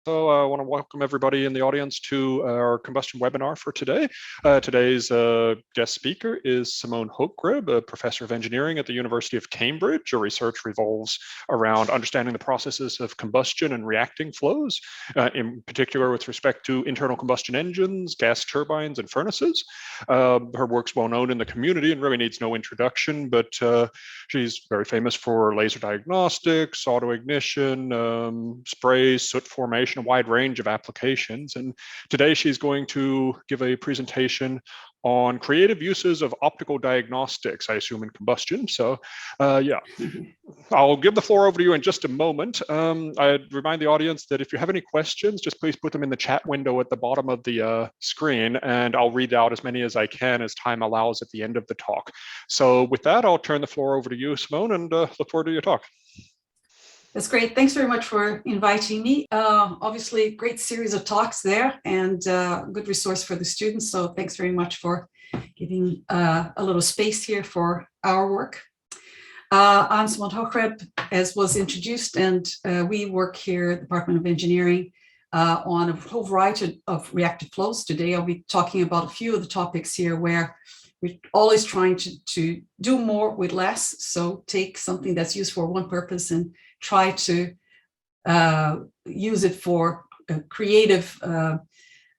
So I want to welcome everybody in the audience to our combustion webinar for today. Today's guest speaker is Simone Hochgreb, a professor of engineering at the University of Cambridge. Her research revolves around understanding the processes of combustion and reacting flows, in particular with respect to internal combustion engines, gas turbines, and furnaces. Her work's well known in the community and really needs no introduction, but she's very famous for laser diagnostics, autoignition, sprays, soot formation, a wide range of applications. And today she's going to give a presentation on creative uses of optical diagnostics, I assume in combustion. So yeah, I'll give the floor over to you in just a moment. I'd remind the audience that if you have any questions, just please put them in the chat window at the bottom of the screen, and I'll read out as many as I can as time allows at the end of the talk. So with that, I'll turn the floor over to you, Simone, and look forward to your talk. That's great. Thanks very much for inviting me. Obviously, great series of talks there and good resource for the students. So thanks very much for giving a little space here for our work. I'm Simone Hochgreb, as was introduced, and we work here at the Department of Engineering on a whole variety of reactive flows. Today, I'll be talking about a few of the topics here where we're always trying to do more with less. So take something that's used for one purpose and try to use it for creative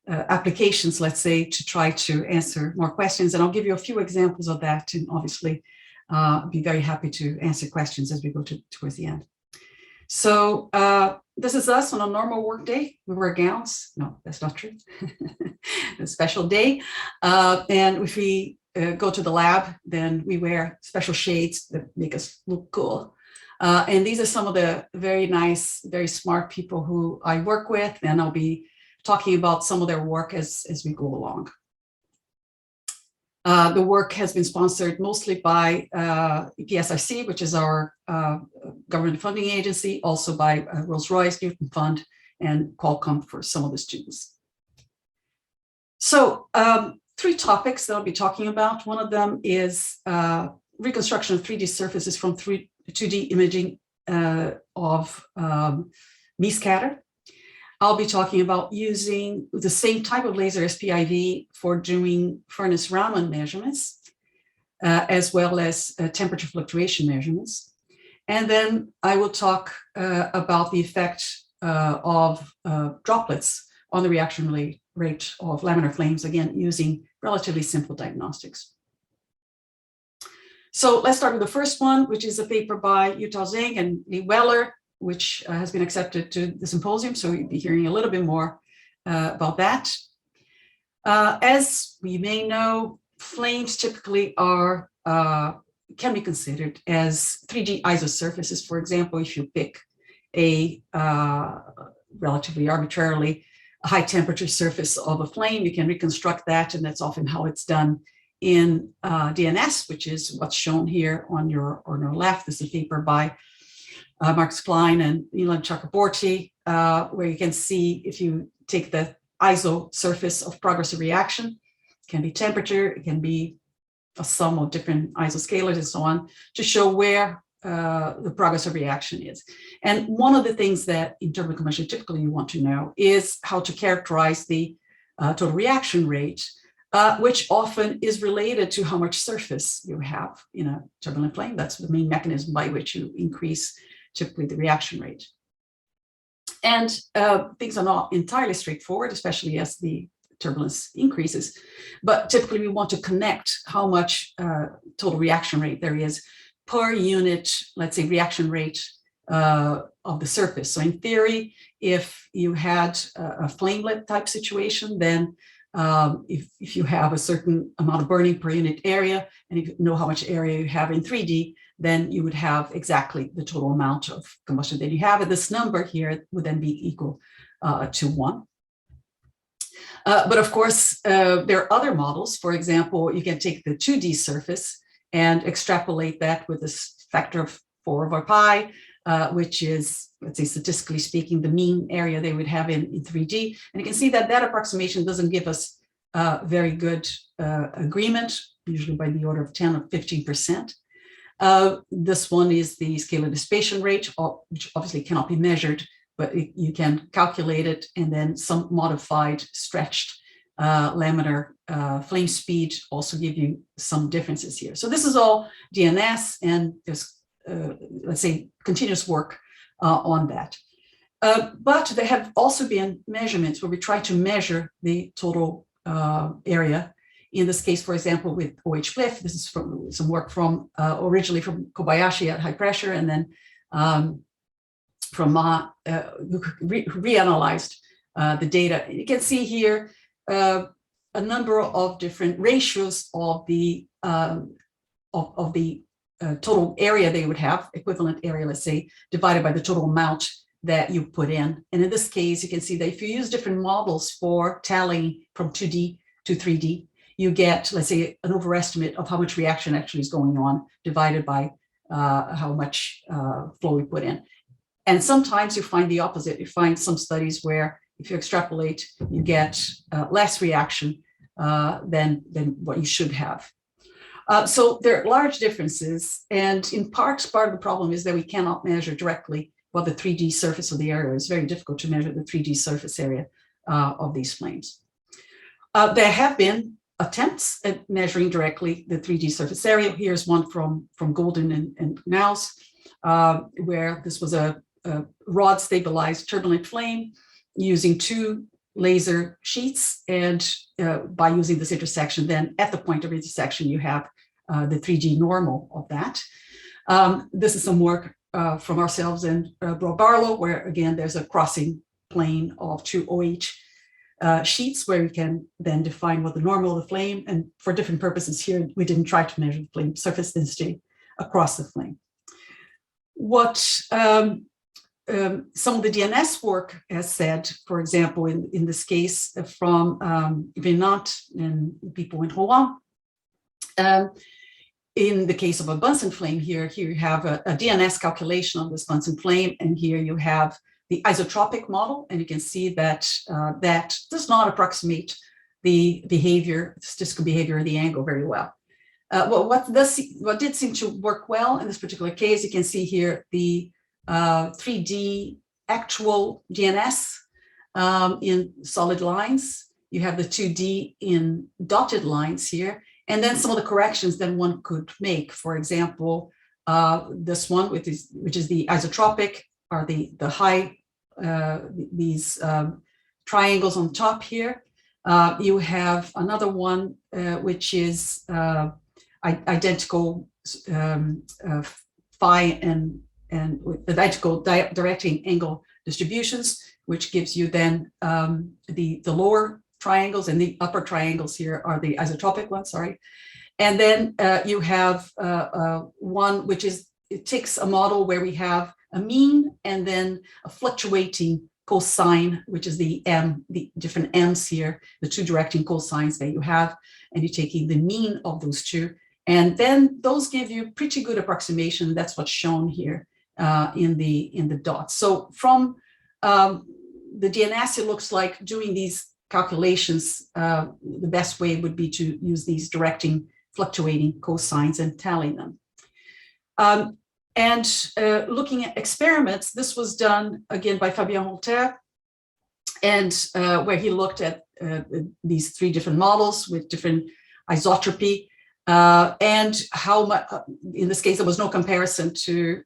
applications, let's say, to try to answer more questions. And I'll give you a few examples of that, and obviously be very happy to answer questions as we go towards the end. So this is us on a normal work day. We wear gowns. No, that's not true. A special day. And if we go to the lab, then we wear special shades that make us look cool. And these are some of the very nice, very smart people who I work with, and I'll be talking about some of their work as we go along. The work has been sponsored mostly by EPSRC, which is our government funding agency, also by Rolls-Royce, Newton Fund, and Qualcomm for some of the students. So three topics that I'll be talking about. One of them is reconstruction of 3D surfaces from 2D imaging of me-scatter. I'll be talking about using the same type of laser as PIV for doing furnace Raman measurements, as well as temperature fluctuation measurements. And then I will talk about the effect of droplets on the reaction rate of laminar flames, again, using relatively simple diagnostics. So let's start with the first one, which is a paper by Yutao Zhang and Lee Weller, which has been accepted to the symposium. So you'll be hearing a little bit more about that. As we may know, flames typically are can be considered as 3D isosurfaces. For example, if you pick a relatively arbitrarily high temperature surface of a flame, you can reconstruct that, and that's often how it's done in DNS, which is what's shown here on your left. This is a paper by Marcus Klein and Milan Chakraborty, where you can see if you take the iso surface of progressive reaction, it can be temperature, it can be a sum of different isoscalars and so on, to show where the progressive reaction is. And one of the things that in turbulent combustion typically you want to know is how to characterize the total reaction rate, which often is related to how much surface you have in a turbulent flame. That's the main mechanism by which you increase typically the reaction rate. And things are not entirely straightforward, especially as the turbulence increases. But typically we want to connect how much total reaction rate there is per unit, let's say, reaction rate of the surface. So in theory, if you had a flamelet type situation, then if you have a certain amount of burning per unit area, and if you know how much area you have in 3D, then you would have exactly the total amount of combustion that you have. And this number here would then be equal to 1. But of course, there are other models. For example, you can take the 2D surface and extrapolate that with this factor of 4 over pi, which is, let's say, statistically speaking, the mean area they would have in 3D. And you can see that that approximation doesn't give us very good agreement, usually by the order of 10 or 15%. This one is the scalar dissipation rate, which obviously cannot be measured but you can calculate it, and then some modified stretched laminar flame speed also give you some differences here. So this is all DNS, and there's, let's say, continuous work on that. But there have also been measurements where we try to measure the total area. In this case, for example, with OH-Cliff, this is from some work from originally from Kobayashi at high pressure, and then from Ma, who reanalyzed the data. You can see here a number of different ratios of the total area they would have, equivalent area, let's say, divided by the total amount that you put in. And in this case, you can see that if you use different models for tallying from 2D to 3D, you get, let's say, an overestimate of how much reaction actually is going on divided by how much flow we put in. And sometimes you find the opposite. You find some studies where if you extrapolate, you get less reaction than what you should have. So there are large differences, and in part of the problem is that we cannot measure directly what the 3D surface of the area is. Very difficult to measure the 3D surface area of these flames. There have been attempts at measuring directly the 3D surface area. Here's one from Golden and Knaus, where this was a rod stabilized turbulent flame using 2 laser sheets, and by using this intersection, then at the point of intersection, you have the 3D normal of that. This is some work from ourselves and Rob Barlow, where again, there's a crossing plane of 2 OH sheets where we can then define what the normal of the flame, and for different purposes here, we didn't try to measure the flame surface density across the flame. What some of the DNS work has said, for example, in this case from Vinant and people in Rouen, in the case of a Bunsen flame here you have a DNS calculation of this Bunsen flame, and here you have the isotropic model, and you can see that that does not approximate the behavior, statistical behavior of the angle very well. What did seem to work well in this particular case, you can see here the 3D actual DNS in solid lines. You have the 2D in dotted lines here, and then some of the corrections that one could make. For example, this one, which is the isotropic, are the high, these triangles on top here. You have another one, which is identical phi and with identical directing angle distributions, which gives you then the lower triangles, and the upper triangles here are the isotropic ones, sorry. And then you have one which is, it takes a model where we have a mean and then a fluctuating cosine, which is the different m's here, the 2 directing cosines that you have, and you're taking the mean of those 2. And then those give you pretty good approximation. That's what's shown here in the dots. So from the DNS, it looks like doing these calculations, the best way would be to use these directing fluctuating cosines and tally them. Looking at experiments, this was done again by Fabien Holter, and where he looked at these 3 different models with different isotropy, and how much, in this case, there was no comparison to,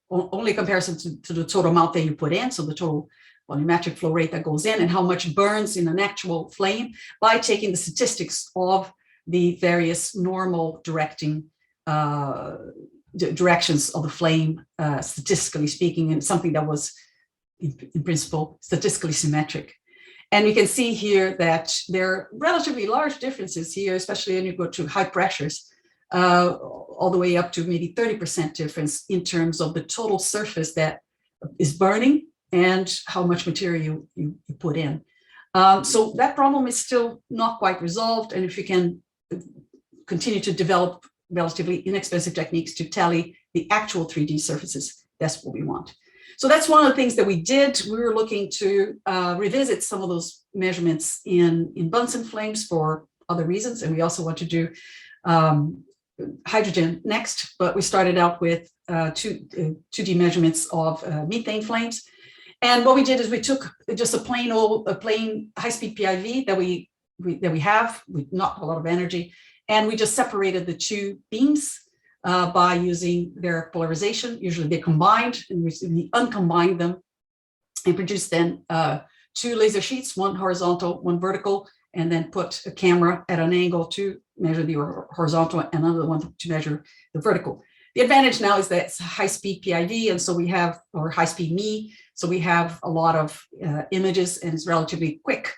only comparison to the total amount that you put in, so the total volumetric flow rate that goes in, and how much burns in an actual flame by taking the statistics of the various normal directing directions of the flame, statistically speaking, and something that was in principle statistically symmetric. And you can see here that there are relatively large differences here, especially when you go to high pressures, all the way up to maybe 30% difference in terms of the total surface that is burning and how much material you put in. So that problem is still not quite resolved. And if you can continue to develop relatively inexpensive techniques to tally the actual 3D surfaces, that's what we want. So that's one of the things that we did. We were looking to revisit some of those measurements in Bunsen flames for other reasons. And we also want to do hydrogen next, but we started out with 2D measurements of methane flames. And what we did is we took just a plain high-speed PIV that we have with not a lot of energy, and we just separated the two beams by using their polarization. Usually they're combined, and we uncombined them and produced then 2 laser sheets, one horizontal, one vertical, and then put a camera at an angle to measure the horizontal and another one to measure the vertical. The advantage now is that it's high-speed PIV, and so we have, or high-speed ME, so we have a lot of images, and it's relatively quick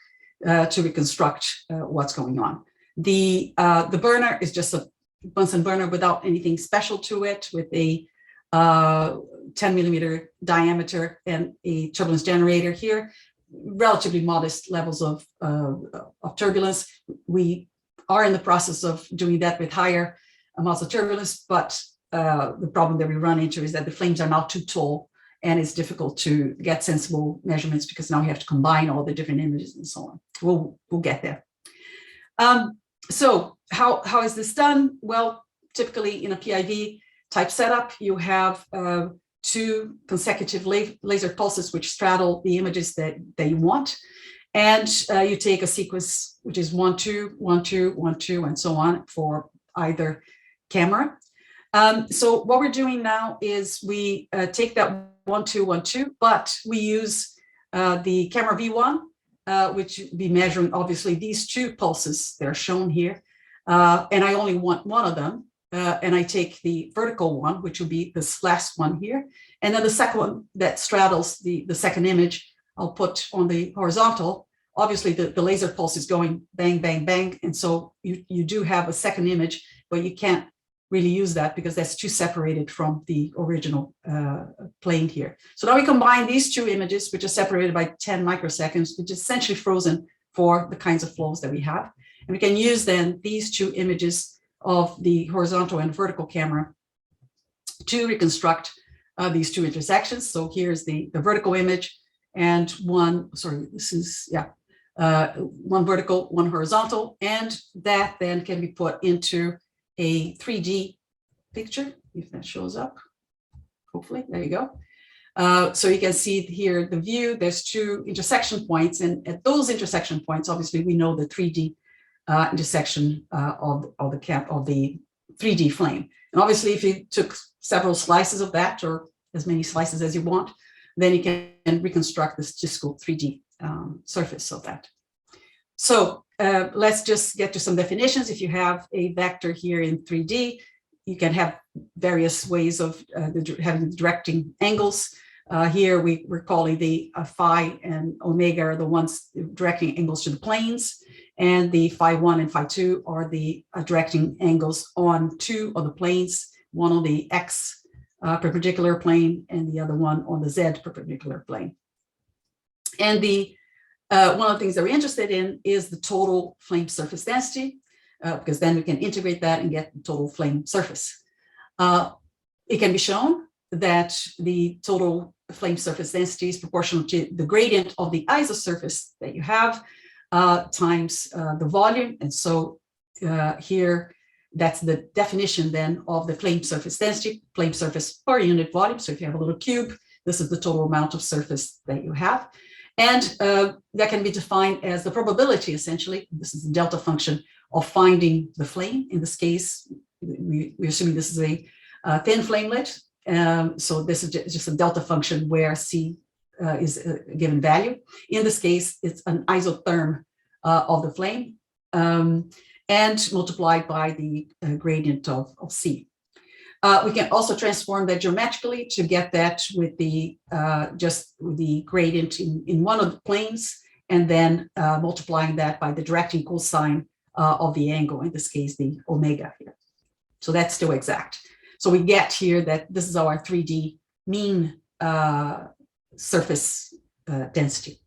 to reconstruct what's going on. The burner is just a Bunsen burner without anything special to it, with a 10mm diameter and a turbulence generator here. Relatively modest levels of turbulence. We are in the process of doing that with higher amounts of turbulence, but the problem that we run into is that the flames are now too tall, and it's difficult to get sensible measurements because now we have to combine all the different images and so on. We'll get there. So how is this done? Well, typically in a PIV type setup, you have 2 consecutive laser pulses which straddle the images that you want. And you take a sequence which is 1, 2, 1, 2, 1, 2, and so on for either camera. So what we're doing now is we take that 1, 2, 1, 2, but we use the camera V1, which will be measuring obviously these 2 pulses that are shown here. And I only want one of them. And I take the vertical one, which will be this last one here. And then the second one that straddles the second image, I'll put on the horizontal. Obviously, the laser pulse is going bang, bang, bang. And so you do have a second image, but you can't really use that because that's too separated from the original plane here. So now we combine these 2 images, which are separated by 10 microseconds, which is essentially frozen for the kinds of flows that we have. And we can use then these 2 images of the horizontal and vertical camera to reconstruct these 2 intersections. So here's the vertical image and one vertical, one horizontal, and that then can be put into a 3D picture, if that shows up, hopefully, there you go. So you can see here the view, there's 2 intersection points, and at those intersection points, obviously we know the 3D intersection of the 3D flame. And obviously, if you took several slices of that, or as many slices as you want, then you can reconstruct this statistical 3D surface of that. So let's just get to some definitions. If you have a vector here in 3D, you can have various ways of having directing angles. Here we're calling the phi and omega are the ones directing angles to the planes, and the phi1 and phi2 are the directing angles on 2 of the planes, one on the x perpendicular plane and the other one on the z perpendicular plane. And the one of the things that we're interested in is the total flame surface density, because then we can integrate that and get the total flame surface. It can be shown that the total flame surface density is proportional to the gradient of the isosurface that you have times the volume. And so here, that's the definition then of the flame surface density, flame surface per unit volume. So if you have a little cube, this is the total amount of surface that you have. And that can be defined as the probability, essentially. This is the delta function of finding the flame. In this case, we're assuming this is a thin flamelet. So this is just a delta function where C is a given value. In this case, it's an isotherm of the flame and multiplied by the gradient of C. We can also transform that geometrically to get that with the just the gradient in one of the planes, and then multiplying that by the directing cosine of the angle, in this case, the omega here. So that's still exact. So we get here that this is our 3D mean surface density.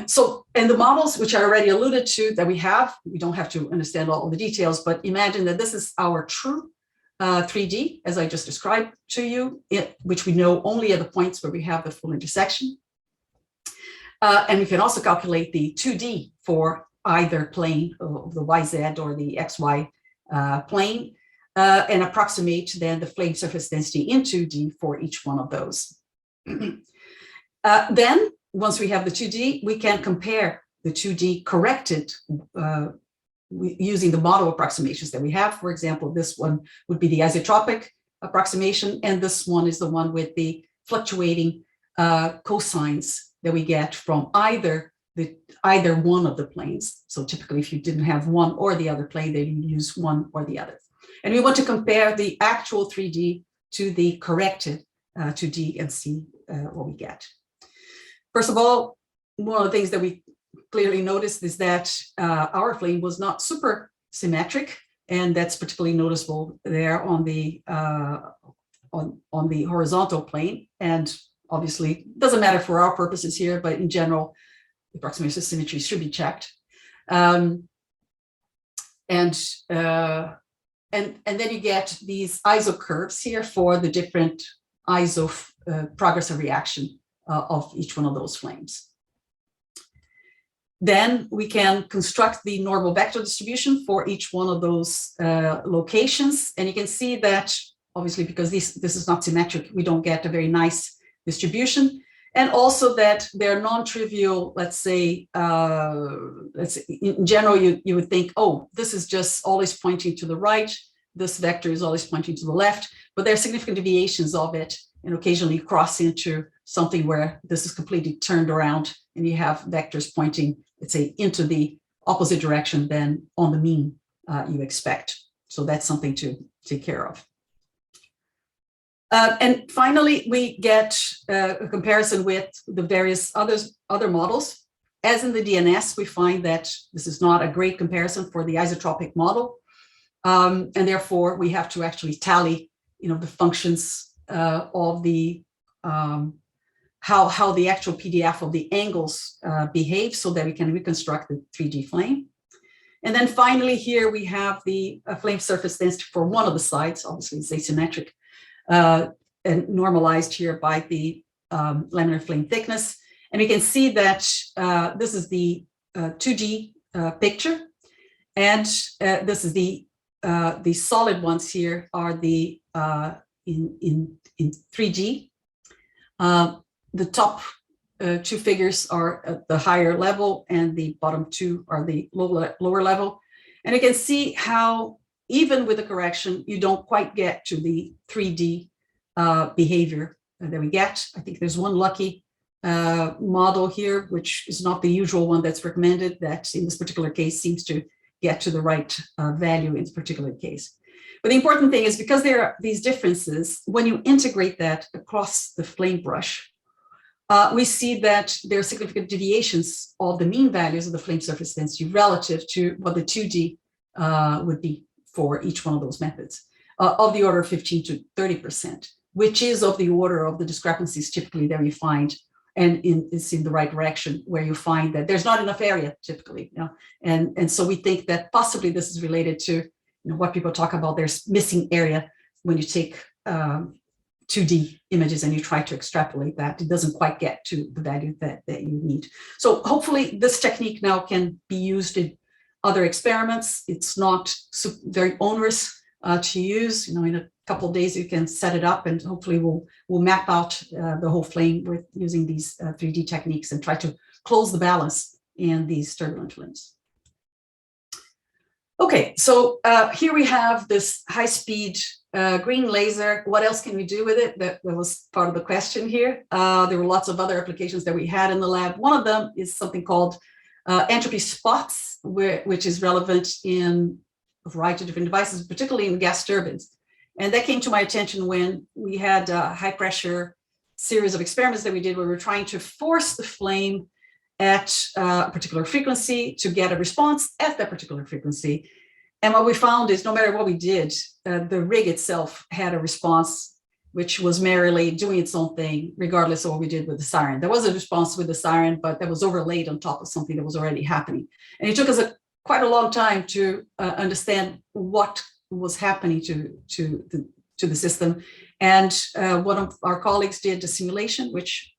So, and the models, which I already alluded to that we have, we don't have to understand all the details, but imagine that this is our true 3D, as I just described to you, which we know only at the points where we have the full intersection. And we can also calculate the 2D for either plane of the YZ or the XY plane and approximate then the flame surface density in 2D for each one of those. Then, once we have the 2D, we can compare the 2D corrected using the model approximations that we have. For example, this one would be the isotropic approximation, and this one is the one with the fluctuating cosines that we get from either one of the planes. So typically, if you didn't have one or the other plane, then you use one or the other. And we want to compare the actual 3D to the corrected 2D and see what we get. First of all, one of the things that we clearly noticed is that our flame was not super symmetric, and that's particularly noticeable there on the horizontal plane. And obviously, it doesn't matter for our purposes here, but in general, the approximation of symmetry should be checked. And then you get these ISO curves here for the different ISO progress of reaction of each one of those flames. Then we can construct the normal vector distribution for each one of those locations. And you can see that, obviously, because this is not symmetric, we don't get a very nice distribution. And also that they're non-trivial, let's say, in general, you would think, oh, this is just always pointing to the right. This vector is always pointing to the left, but there are significant deviations of it, and occasionally cross into something where this is completely turned around and you have vectors pointing, let's say, into the opposite direction than on the mean you expect. So that's something to take care of. And finally, we get a comparison with the various other models. As in the DNS, we find that this is not a great comparison for the isotropic model. And therefore, we have to actually tally, the functions of the how the actual PDF of the angles behave so that we can reconstruct the 3D flame. And then finally, here we have the flame surface density for one of the sides. Obviously, it's asymmetric and normalized here by the laminar flame thickness. And we can see that this is the 2D picture, and this is the solid ones here are the in 3D. The top two figures are at the higher level, and the bottom two are the lower level. And you can see how, even with the correction, you don't quite get to the 3D behavior that we get. I think there's one lucky model here, which is not the usual one that's recommended, that in this particular case seems to get to the right value in this particular case. But the important thing is, because there are these differences, when you integrate that across the flame brush, we see that there are significant deviations of the mean values of the flame surface density relative to what the 2D would be for each one of those methods, of the order of 15 to 30%, which is of the order of the discrepancies typically that we find, and it's in the right direction, where you find that there's not enough area typically. And so we think that possibly this is related to what people talk about, there's missing area when you take 2D images and you try to extrapolate that. It doesn't quite get to the value that you need. So hopefully this technique now can be used in other experiments. It's not very onerous to use. In a couple of days you can set it up, and hopefully we'll map out the whole flame with using these 3D techniques and try to close the balance in these turbulent flames. Okay, so here we have this high-speed green laser. What else can we do with it? That was part of the question here. There were lots of other applications that we had in the lab. One of them is something called entropy spots, which is relevant in a variety of different devices, particularly in gas turbines. And that came to my attention when we had a high-pressure series of experiments that we did, where we were trying to force the flame at a particular frequency to get a response at that particular frequency. And what we found is, no matter what we did, the rig itself had a response which was merrily doing its own thing, regardless of what we did with the siren. There was a response with the siren, but that was overlaid on top of something that was already happening. And it took us quite a long time to understand what was happening to the system. And one of our colleagues did a simulation, which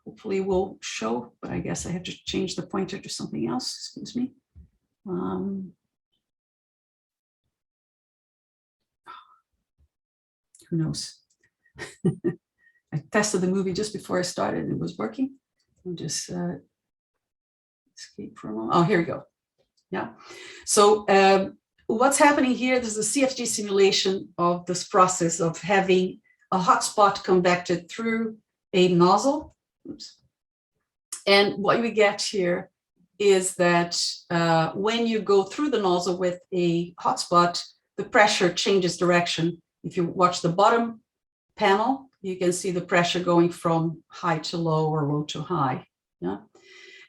hopefully will show, but I guess I have to change the pointer to something else. Excuse me. who knows? I tested the movie just before I started and it was working. I'll just escape for a moment. Oh, here we go. Yeah. So what's happening here, this is a CFD simulation of this process of having a hotspot convected through a nozzle. Oops. And what we get here is that when you go through the nozzle with a hotspot, the pressure changes direction. If you watch the bottom panel, you can see the pressure going from high to low or low to high. Yeah.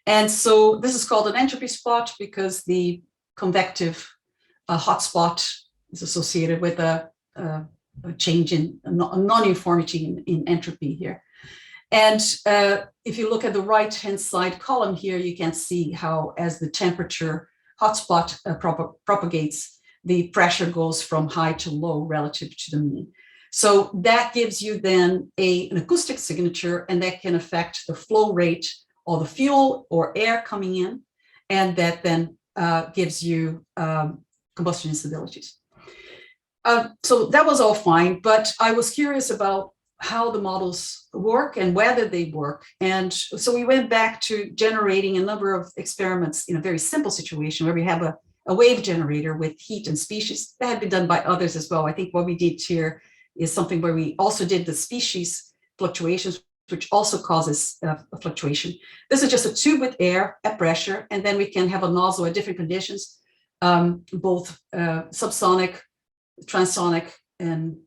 And so this is called an entropy spot because the convective hotspot is associated with a change in a non-uniformity in entropy here. And if you look at the right-hand side column here, you can see how as the temperature hotspot propagates, the pressure goes from high to low relative to the mean. So that gives you then an acoustic signature, and that can affect the flow rate of the fuel or air coming in, and that then gives you combustion instabilities. So that was all fine, but I was curious about how the models work and whether they work. And so we went back to generating a number of experiments in a very simple situation where we have a wave generator with heat and species. That had been done by others as well. I think what we did here is something where we also did the species fluctuations, which also causes a fluctuation. This is just a tube with air at pressure, and then we can have a nozzle at different conditions, both subsonic, transonic, and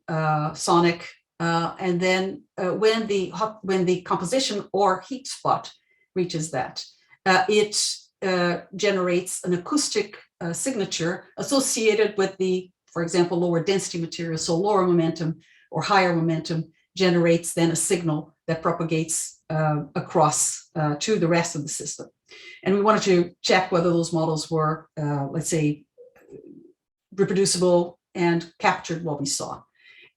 sonic. And then when the composition or heat spot reaches that, it generates an acoustic signature associated with the, for example, lower density material. So lower momentum or higher momentum generates then a signal that propagates across to the rest of the system. And we wanted to check whether those models were, let's say, reproducible and captured what we saw.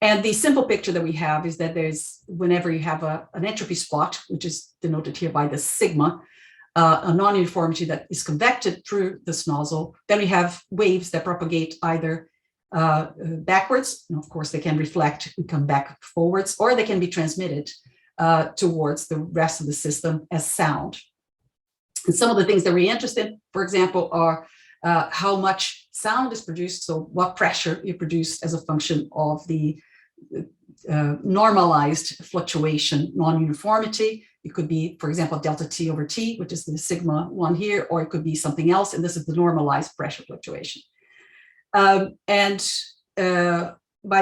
And the simple picture that we have is that there's, whenever you have an entropy spot, which is denoted here by the sigma, a non-uniformity that is convected through this nozzle, then we have waves that propagate either backwards, and of course they can reflect and come back forwards, or they can be transmitted towards the rest of the system as sound. And some of the things that we're interested in, for example, are how much sound is produced, so what pressure you produce as a function of the normalized fluctuation non-uniformity. It could be, for example, delta T over T, which is the sigma one here, or it could be something else, and this is the normalized pressure fluctuation. By the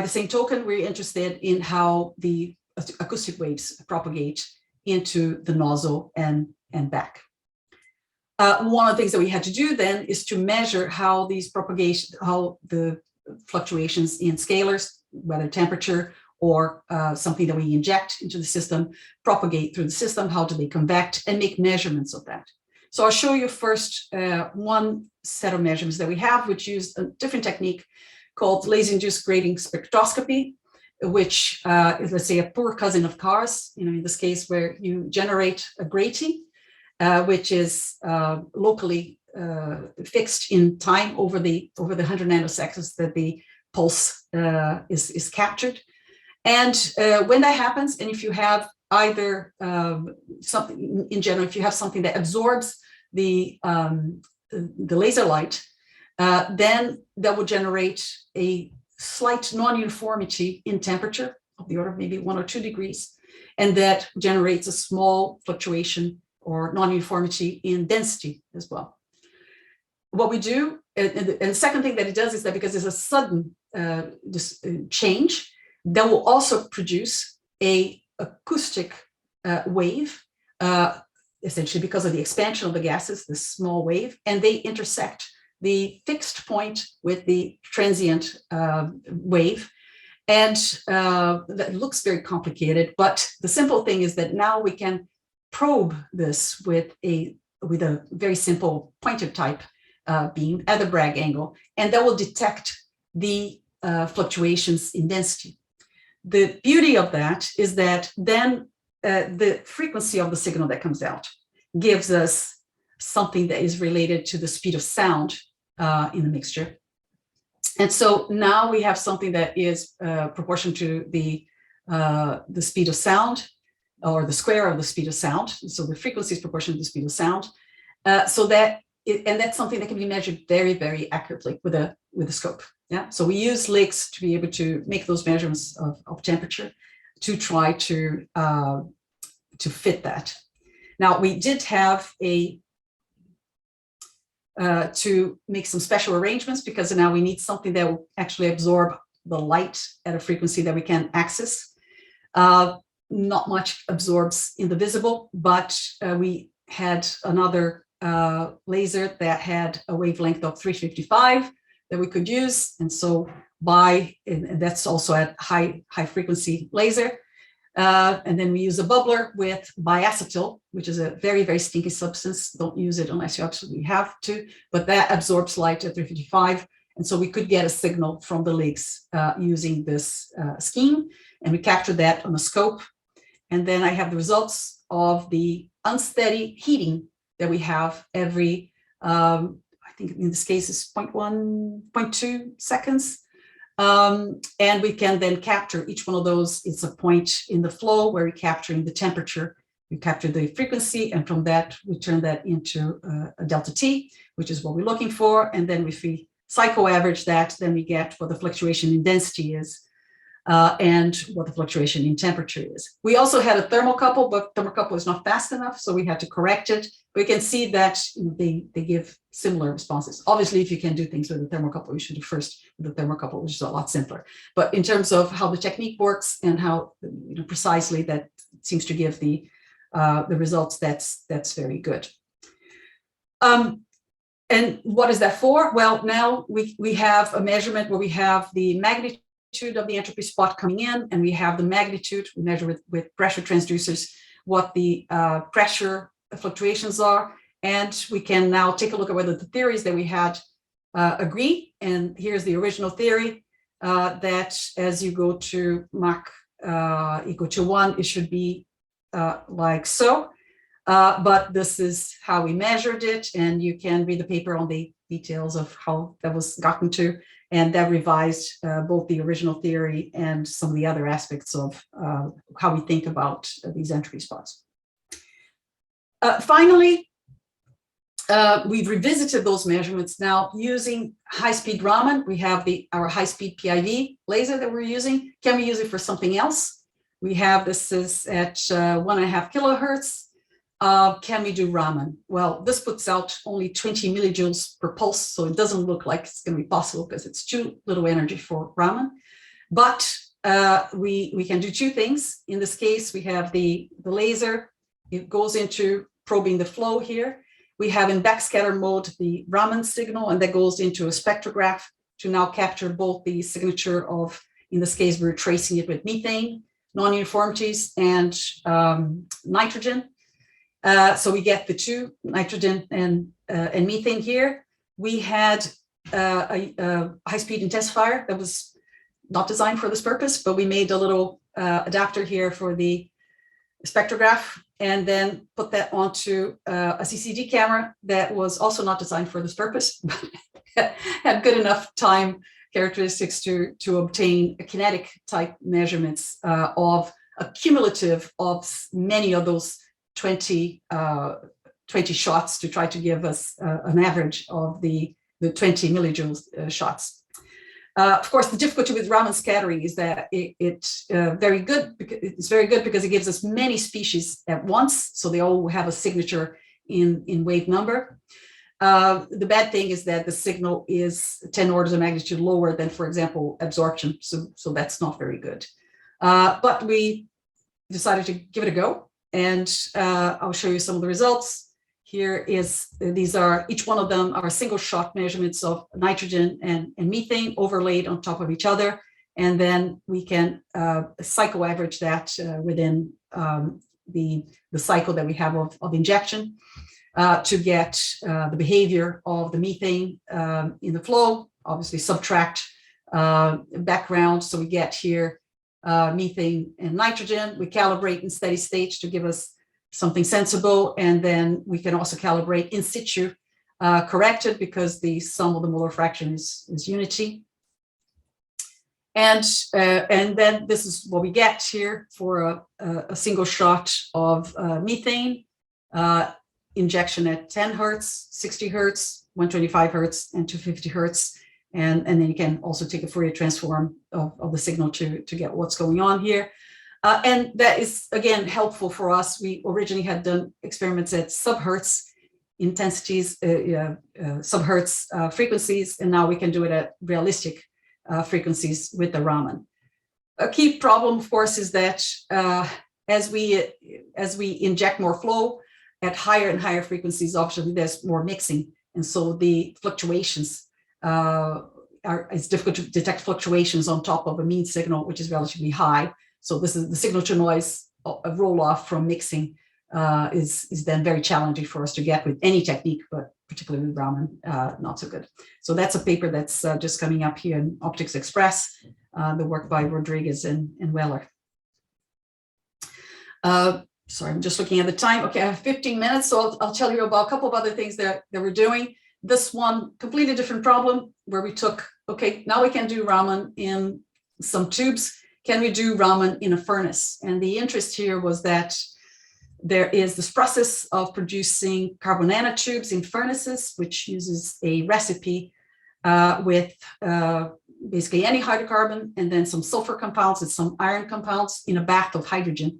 same token, we're interested in how the acoustic waves propagate into the nozzle and back. One of the things that we had to do then is to measure how these how the fluctuations in scalars, whether temperature or something that we inject into the system, propagate through the system, how do they convect, and make measurements of that. So I'll show you first one set of measurements that we have, which used a different technique called laser-induced grating spectroscopy, which is, let's say, a poor cousin of cars, in this case, where you generate a grating, which is locally fixed in time over the 100 nanoseconds that the pulse is captured. And when that happens, and if you have either something in general, if you have something that absorbs the laser light, then that will generate a slight non-uniformity in temperature of the order of maybe 1 or 2 degrees, and that generates a small fluctuation or non-uniformity in density as well. What we do, and the second thing that it does is that because there's a sudden change, that will also produce a acoustic wave, essentially because of the expansion of the gases, this small wave, and they intersect the fixed point with the transient wave. And that looks very complicated, but the simple thing is that now we can probe this with a very simple pointer type beam at the Bragg angle, and that will detect the fluctuations in density. The beauty of that is that then the frequency of the signal that comes out gives us something that is related to the speed of sound in the mixture. And so now we have something that is proportional to the speed of sound, or the square of the speed of sound. So the frequency is proportional to the speed of sound. And that's something that can be measured very, very accurately with a scope. Yeah. So we use LIGS to be able to make those measurements of temperature to try to fit that. Now we did have to make some special arrangements, because now we need something that will actually absorb the light at a frequency that we can access. Not much absorbs in the visible, but we had another laser that had a wavelength of 355 that we could use. And so and that's also a high frequency laser. And then we use a bubbler with biacetyl, which is a very, very stinky substance. Don't use it unless you absolutely have to, but that absorbs light at 355. And so we could get a signal from the LIGS using this scheme, and we captured that on a scope. And then I have the results of the unsteady heating that we have every, I think in this case is 0.1, 0.2 seconds. And we can then capture each one of those. It's a point in the flow where we're capturing the temperature. We capture the frequency, and from that, we turn that into a delta T, which is what we're looking for. And then if we psycho-average that, then we get what the fluctuation in density is, and what the fluctuation in temperature is. We also had a thermocouple, but thermocouple is not fast enough, so we had to correct it. We can see that they give similar responses. Obviously, if you can do things with a thermocouple, you should do first with the thermocouple, which is a lot simpler. But in terms of how the technique works and how precisely that seems to give the results, that's very good. And what is that for? Well, now we have a measurement where we have the magnitude of the entropy spot coming in, and we have the magnitude. We measure with pressure transducers what the pressure fluctuations are, and we can now take a look at whether the theories that we had agree. And here's the original theory, that as you go to Mach equal to 1, it should be like so. But this is how we measured it, and you can read the paper on the details of how that was gotten to, and that revised both the original theory and some of the other aspects of how we think about these entropy spots. Finally, we've revisited those measurements now using high-speed Raman. We have our high-speed PIV laser that we're using. Can we use it for something else? We have, this is at 1.5 kilohertz. Can we do Raman? Well, this puts out only 20 millijoules per pulse, so it doesn't look like it's going to be possible because it's too little energy for Raman. But we can do two things. In this case, we have the laser. It goes into probing the flow here. We have in backscatter mode the Raman signal, and that goes into a spectrograph to now capture both the signature of, in this case, we're tracing it with methane, non-uniformities, and nitrogen. So we get the two, nitrogen and methane here. We had a high-speed intensifier that was not designed for this purpose, but we made a little adapter here for the spectrograph, and then put that onto a CCD camera that was also not designed for this purpose, but had good enough time characteristics to obtain a kinetic type measurements of a cumulative of many of those 20 shots to try to give us an average of the 20 millijoules shots. Of course, the difficulty with Raman scattering is that it's very good because it gives us many species at once, so they all have a signature in wave number. The bad thing is that the signal is 10 orders of magnitude lower than, for example, absorption, so that's not very good. But we decided to give it a go, and I'll show you some of the results. Here is, these are, each one of them are single shot measurements of nitrogen and methane overlaid on top of each other. And then we can psycho-average that within the cycle that we have of injection to get the behavior of the methane in the flow, obviously subtract background. So we get here methane and nitrogen. We calibrate in steady state to give us something sensible, and then we can also calibrate in situ corrected because the sum of the molar fraction is unity. And then this is what we get here for a single shot of methane injection at 10 hertz, 60 hertz, 125 hertz, and 250 hertz. And then you can also take a Fourier transform of the signal to get what's going on here. And that is, again, helpful for us. We originally had done experiments at subhertz intensities, subhertz frequencies, and now we can do it at realistic frequencies with the Raman. A key problem, of course, is that as we inject more flow at higher and higher frequencies, obviously there's more mixing, and so the fluctuations it's difficult to detect fluctuations on top of a mean signal, which is relatively high. So this is the signal to noise roll off from mixing is then very challenging for us to get with any technique, but particularly with Raman, not so good. So that's a paper that's just coming up here in Optics Express, the work by Rodriguez and Weller. Sorry, I'm just looking at the time. Okay, I have 15 minutes, so I'll tell you about a couple of other things that we're doing. This one, completely different problem, where we took, okay, now we can do Raman in some tubes. Can we do Raman in a furnace? And the interest here was that there is this process of producing carbon nanotubes in furnaces, which uses a recipe with basically any hydrocarbon and then some sulfur compounds and some iron compounds in a bath of hydrogen.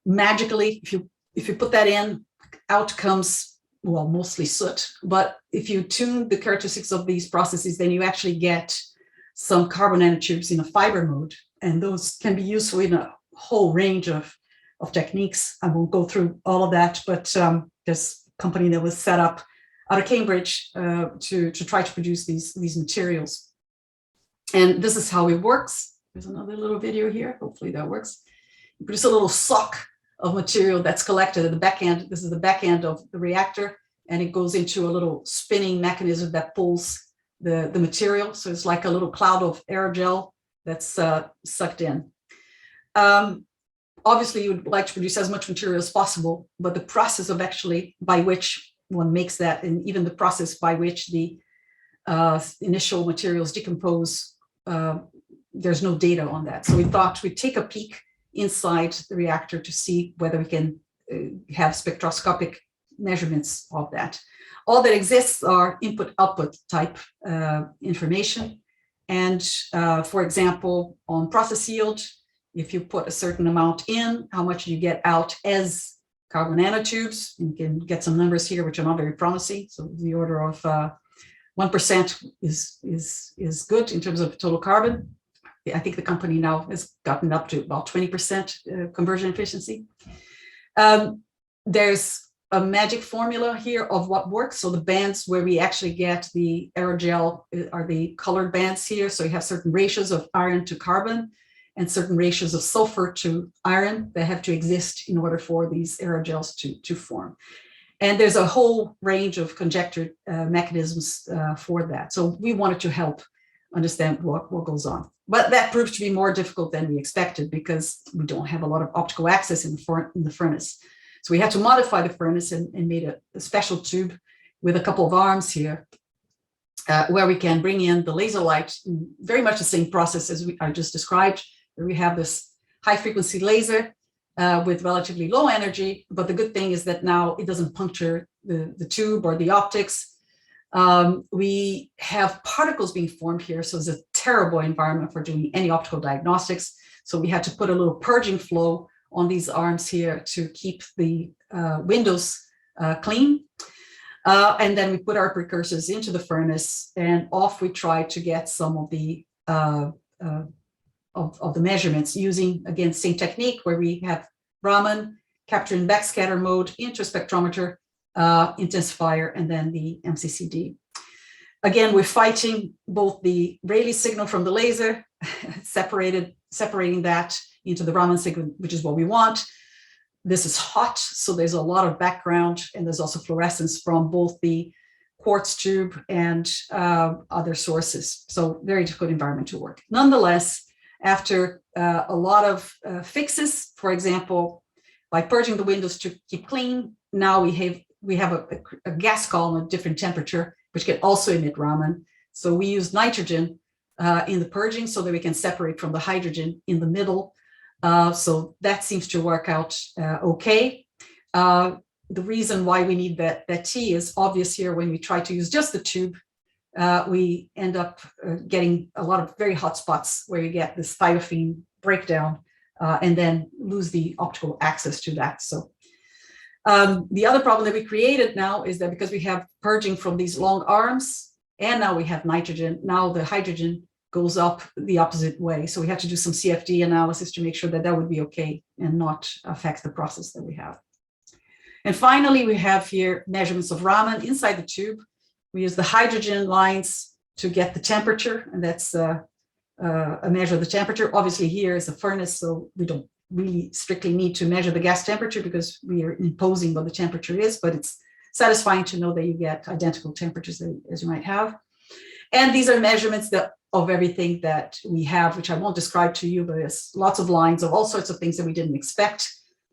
Magically, if you put that in, out comes, well, mostly soot. But if you tune the characteristics of these processes, then you actually get some carbon nanotubes in a fiber mode. And those can be useful in a whole range of techniques. I won't go through all of that, but there's a company that was set up out of Cambridge to try to produce these materials. And this is how it works. There's another little video here. Hopefully that works. You produce a little sock of material that's collected at the back end. This is the back end of the reactor, and it goes into a little spinning mechanism that pulls the material. So it's like a little cloud of aerogel that's sucked in. Obviously, you would like to produce as much material as possible, but the process of actually by which one makes that, and even the process by which the initial materials decompose, there's no data on that. So we thought we'd take a peek inside the reactor to see whether we can have spectroscopic measurements of that. All that exists are input-output type information. And for example, on process yield, if you put a certain amount in, how much do you get out as carbon nanotubes? You can get some numbers here, which are not very promising. So the order of 1% is good in terms of total carbon. I think the company now has gotten up to about 20% conversion efficiency. There's a magic formula here of what works. So the bands where we actually get the aerogel are the colored bands here. So you have certain ratios of iron to carbon and certain ratios of sulfur to iron that have to exist in order for these aerogels to form. And there's a whole range of conjectured mechanisms for that. So we wanted to help understand what goes on. But that proved to be more difficult than we expected because we don't have a lot of optical access in the furnace. So we had to modify the furnace and made a special tube with a couple of arms here where we can bring in the laser light, very much the same process as I just described, where we have this high frequency laser with relatively low energy. But the good thing is that now it doesn't puncture the tube or the optics. We have particles being formed here, so it's a terrible environment for doing any optical diagnostics. So we had to put a little purging flow on these arms here to keep the windows clean. And then we put our precursors into the furnace, and off we try to get some of the measurements using, again, same technique where we have Raman capture in backscatter mode into a spectrometer, intensifier, and then the MCCD. Again, we're fighting both the Rayleigh signal from the laser, separating that into the Raman signal, which is what we want. This is hot, so there's a lot of background, and there's also fluorescence from both the quartz tube and other sources. So very difficult environment to work. Nonetheless, after a lot of fixes, for example, by purging the windows to keep clean, now we have a gas column at different temperature, which can also emit Raman. So we use nitrogen in the purging so that we can separate from the hydrogen in the middle. So that seems to work out okay. The reason why we need that T is obvious here. When we try to use just the tube, we end up getting a lot of very hot spots where you get this thiophene breakdown and then lose the optical access to that. So the other problem that we created now is that because we have purging from these long arms and now we have nitrogen, now the hydrogen goes up the opposite way. So we have to do some CFD analysis to make sure that that would be okay and not affect the process that we have. And finally, we have here measurements of Raman inside the tube. We use the hydrogen lines to get the temperature, and that's a measure of the temperature. Obviously, here is a furnace, so we don't really strictly need to measure the gas temperature because we are imposing what the temperature is, but it's satisfying to know that you get identical temperatures as you might have. And these are measurements of everything that we have, which I won't describe to you, but there's lots of lines of all sorts of things that we didn't expect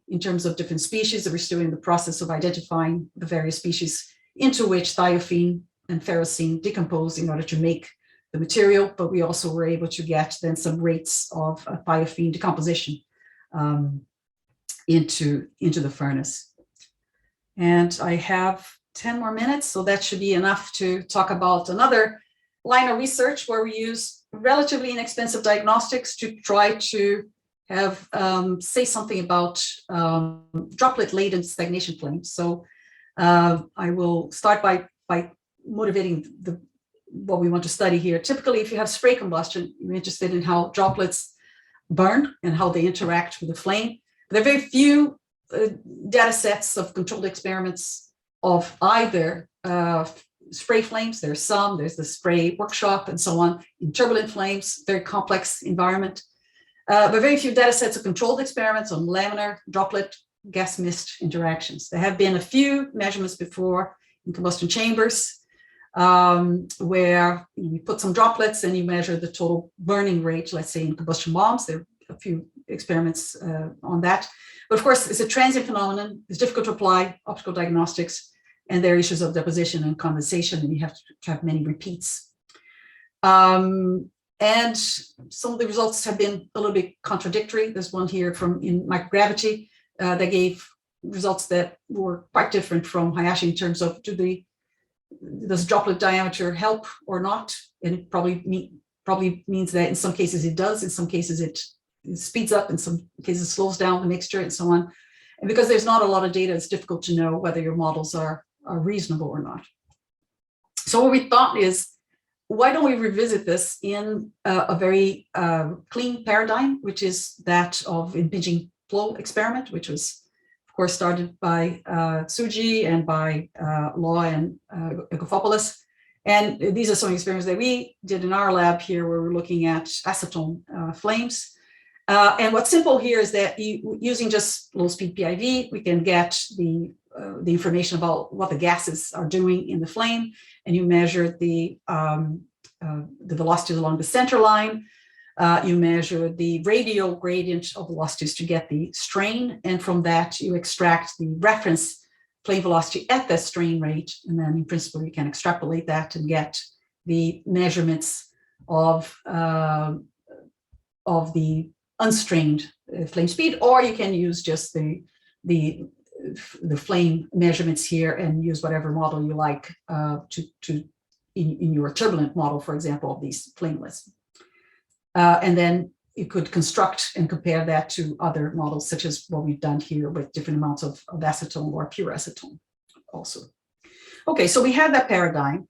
in terms of different species that we're still in the process of identifying the various species into which thiophene and ferrocene decompose in order to make the material, but we also were able to get then some rates of thiophene decomposition into the furnace. And I have 10 more minutes, so that should be enough to talk about another line of research where we use relatively inexpensive diagnostics to try to have say something about droplet-laden stagnation flames. So I will start by motivating what we want to study here. Typically, if you have spray combustion, you're interested in how droplets burn and how they interact with the flame. There are very few data sets of controlled experiments of either spray flames. There's the spray workshop and so on. In turbulent flames, very complex environment. But very few data sets of controlled experiments on laminar, droplet, gas mist interactions. There have been a few measurements before in combustion chambers where you put some droplets and you measure the total burning rate, let's say in combustion bombs. There are a few experiments on that. But of course, it's a transient phenomenon. It's difficult to apply optical diagnostics, and there are issues of deposition and condensation, and you have to have many repeats. And some of the results have been a little bit contradictory. There's one here in microgravity that gave results that were quite different from Hayashi in terms of does droplet diameter help or not? And it probably means that in some cases it does, in some cases it speeds up, in some cases it slows down the mixture and so on. And because there's not a lot of data, it's difficult to know whether your models are reasonable or not. So what we thought is, why don't we revisit this in a very clean paradigm, which is that of impinging flow experiment, which was, of course, started by Tsuji and by Law and Egofopoulos. And these are some experiments that we did in our lab here, where we're looking at acetone flames. And what's simple here is that using just low-speed PIV, we can get the information about what the gases are doing in the flame, and you measure the velocities along the center line. You measure the radial gradient of velocities to get the strain, and from that you extract the reference flame velocity at that strain rate, and then in principle you can extrapolate that and get the measurements of the unstrained flame speed, or you can use just the flame measurements here and use whatever model you like in your turbulent model, for example, of these flameless. And then you could construct and compare that to other models, such as what we've done here with different amounts of acetone or pure acetone also. Okay, so we have that paradigm.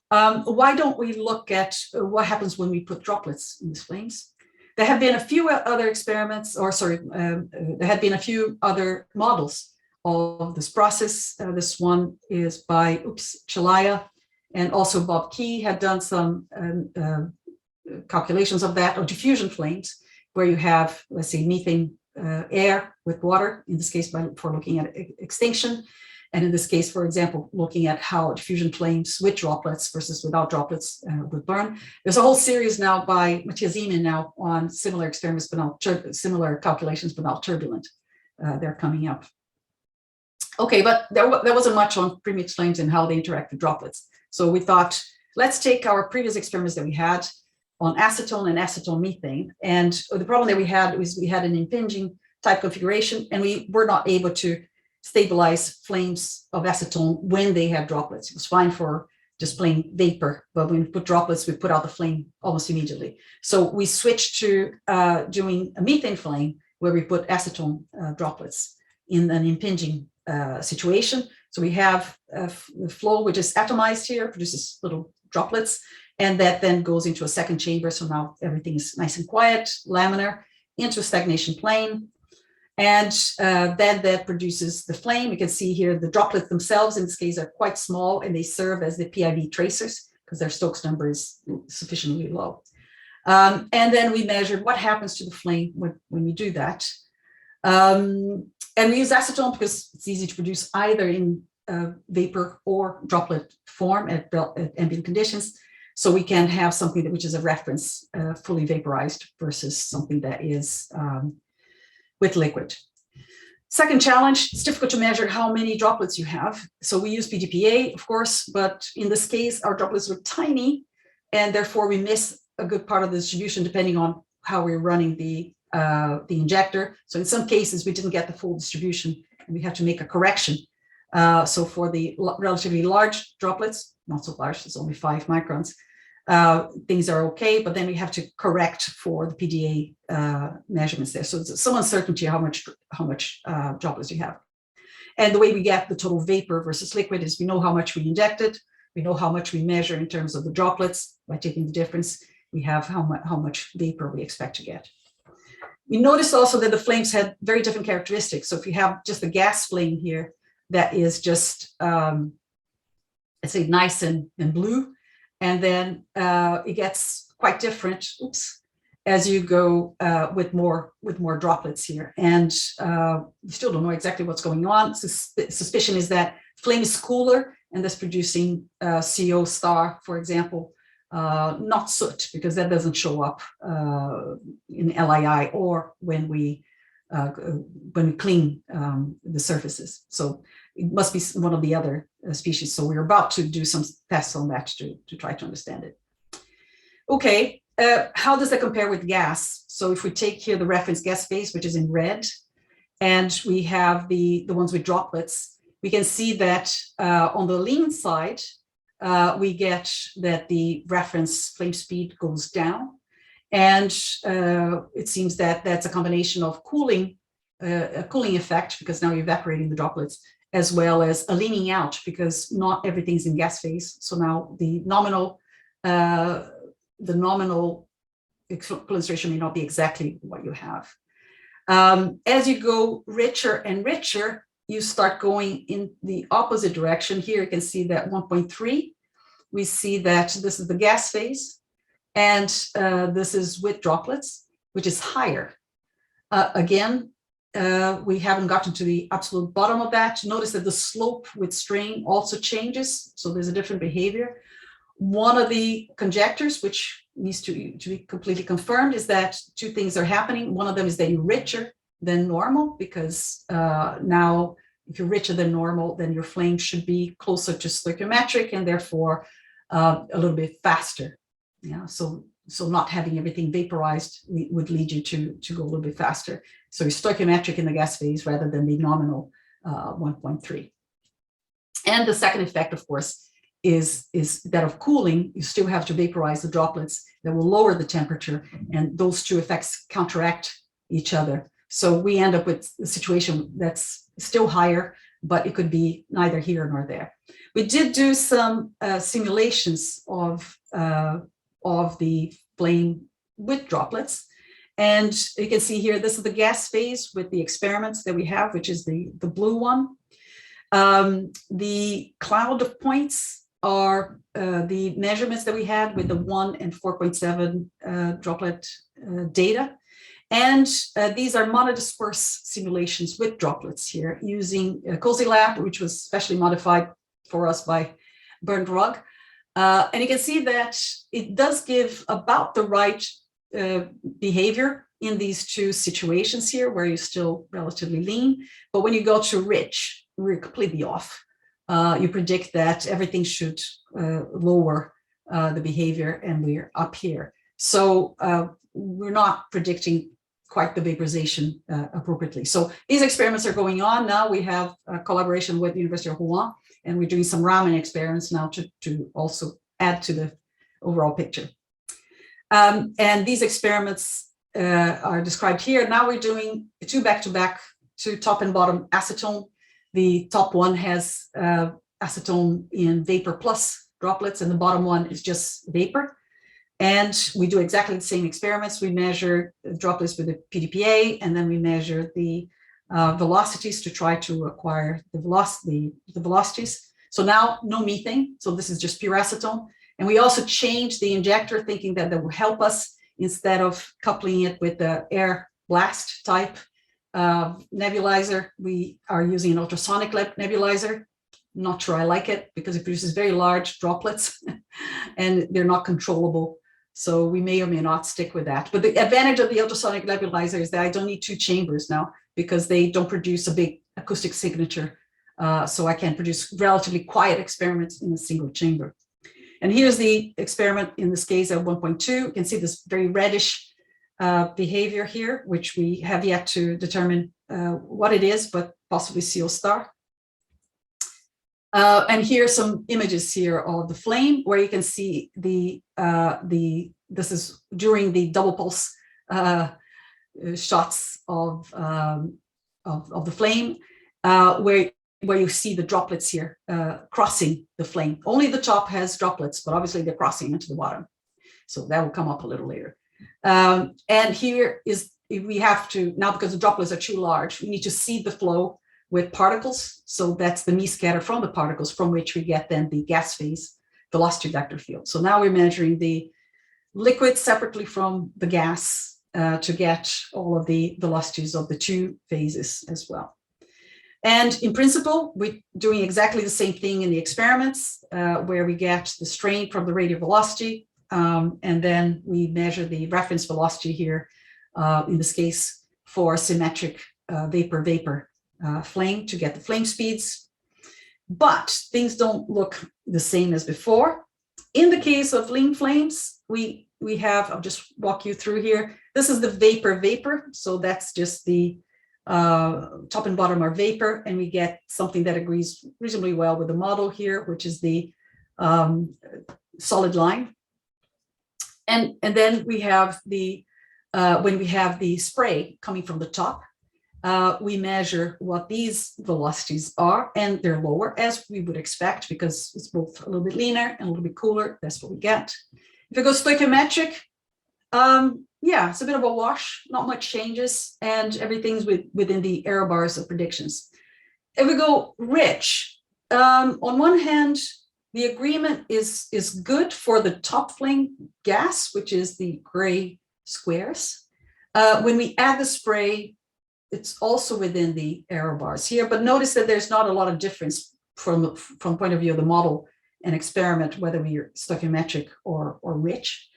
Why don't we look at what happens when we put droplets in these flames? There have been a few other experiments, there had been a few other models of this process. This one is by Chelaya, and also Bob Key had done some calculations of that, of diffusion flames, where you have, let's say, methane air with water, in this case for looking at extinction, and in this case, for example, looking at how diffusion flames with droplets versus without droplets would burn. There's a whole series now by Matthias Zeman now on similar experiments, but now similar calculations, but now turbulent. They're coming up. Okay, but there wasn't much on premixed flames and how they interact with droplets. So we thought, let's take our previous experiments that we had on acetone and acetone methane. And the problem that we had was we had an impinging type configuration, and we were not able to stabilize flames of acetone when they had droplets. It was fine for just plain vapor, but when we put droplets, we put out the flame almost immediately. So we switched to doing a methane flame where we put acetone droplets in an impinging situation. So we have the flow, which is atomized here, produces little droplets, and that then goes into a second chamber. So now everything is nice and quiet, laminar, into a stagnation plane. And then that produces the flame. You can see here the droplets themselves in this case are quite small, and they serve as the PIV tracers because their Stokes number is sufficiently low. And then we measured what happens to the flame when we do that. And we use acetone because it's easy to produce either in vapor or droplet form at ambient conditions. So we can have something which is a reference, fully vaporized versus something that is with liquid. Second challenge, it's difficult to measure how many droplets you have. So we use PDPA, of course, but in this case, our droplets were tiny, and therefore we miss a good part of the distribution depending on how we're running the injector. So in some cases, we didn't get the full distribution, and we had to make a correction. So for the relatively large droplets, not so large, it's only 5 microns, things are okay, but then we have to correct for the PDA measurements there. So it's some uncertainty how much droplets you have. And the way we get the total vapor versus liquid is we know how much we injected, we know how much we measure in terms of the droplets. By taking the difference, we have how much vapor we expect to get. We noticed also that the flames had very different characteristics. So if you have just a gas flame here that is just, let's say, nice and blue, and then it gets quite different, as you go with more droplets here. And you still don't know exactly what's going on. Suspicion is that flame is cooler, and that's producing CO star, for example, not soot, because that doesn't show up in LII or when we clean the surfaces. So it must be one of the other species. So we're about to do some tests on that to try to understand it. Okay, how does that compare with gas? So if we take here the reference gas phase, which is in red, and we have the ones with droplets, we can see that on the lean side, we get that the reference flame speed goes down. And it seems that that's a combination of cooling, a cooling effect, because now you're evaporating the droplets, as well as a leaning out, because not everything's in gas phase. So now the nominal concentration may not be exactly what you have. As you go richer and richer, you start going in the opposite direction. Here you can see that 1.3. We see that this is the gas phase, and this is with droplets, which is higher. Again, we haven't gotten to the absolute bottom of that. Notice that the slope with strain also changes, so there's a different behavior. One of the conjectures, which needs to be completely confirmed, is that two things are happening. One of them is that you're richer than normal, because now if you're richer than normal, then your flame should be closer to stoichiometric, and therefore a little bit faster. Yeah, so not having everything vaporized would lead you to go a little bit faster. So you're stoichiometric in the gas phase rather than the nominal 1.3. And the second effect, of course, is that of cooling. You still have to vaporize the droplets that will lower the temperature, and those two effects counteract each other. So we end up with a situation that's still higher, but it could be neither here nor there. We did do some simulations of the flame with droplets. And you can see here, this is the gas phase with the experiments that we have, which is the blue one. The cloud of points are the measurements that we had with the 1 and 4.7 droplet data. And these are monodisperse simulations with droplets here using COSY-Lab, which was specially modified for us by Bernd Rugg. And you can see that it does give about the right behavior in these two situations here, where you're still relatively lean. But when you go to rich, we're completely off. You predict that everything should lower the behavior, and we're up here. So we're not predicting quite the vaporization appropriately. So these experiments are going on now. We have a collaboration with the University of Rouen, and we're doing some Raman experiments now to also add to the overall picture. And these experiments are described here. Now we're doing 2 back-to-back, 2 top and bottom acetone. The top one has acetone in vapor plus droplets, and the bottom one is just vapor. And we do exactly the same experiments. We measure droplets with a PDPA, and then we measure the velocities to try to acquire the velocities. So now no methane. So this is just pure acetone. And we also changed the injector, thinking that that will help us instead of coupling it with the air blast type nebulizer. We are using an ultrasonic nebulizer. Not sure I like it because it produces very large droplets and they're not controllable. So we may or may not stick with that. But the advantage of the ultrasonic nebulizer is that I don't need 2 chambers now because they don't produce a big acoustic signature. So I can produce relatively quiet experiments in a single chamber. And here's the experiment in this case at 1.2. You can see this very reddish behavior here, which we have yet to determine what it is, but possibly CO star. And here are some images here of the flame, where you can see this is during the double pulse shots of the flame, where you see the droplets here crossing the flame. Only the top has droplets, but obviously they're crossing into the bottom. So that will come up a little later. And here is, we have to, now because the droplets are too large, we need to seed the flow with particles. So that's the me-scatter from the particles, from which we get then the gas phase velocity vector field. So now we're measuring the liquid separately from the gas to get all of the velocities of the 2 phases as well. And in principle, we're doing exactly the same thing in the experiments where we get the strain from the radial velocity, and then we measure the reference velocity here, in this case, for symmetric vapor-vapor flame to get the flame speeds. But things don't look the same as before. In the case of lean flames, we have, I'll just walk you through here. This is the vapor-vapor. So that's just the top and bottom are vapor, and we get something that agrees reasonably well with the model here, which is the solid line. And then we have the, when we have the spray coming from the top, we measure what these velocities are, and they're lower as we would expect because it's both a little bit leaner and a little bit cooler. That's what we get. If it goes stoichiometric, yeah, it's a bit of a wash, not much changes, and everything's within the error bars of predictions. If we go rich, on one hand, the agreement is good for the top flame gas, which is the gray squares. When we add the spray, it's also within the error bars here, but notice that there's not a lot of difference from point of view of the model and experiment, whether we are stoichiometric or rich,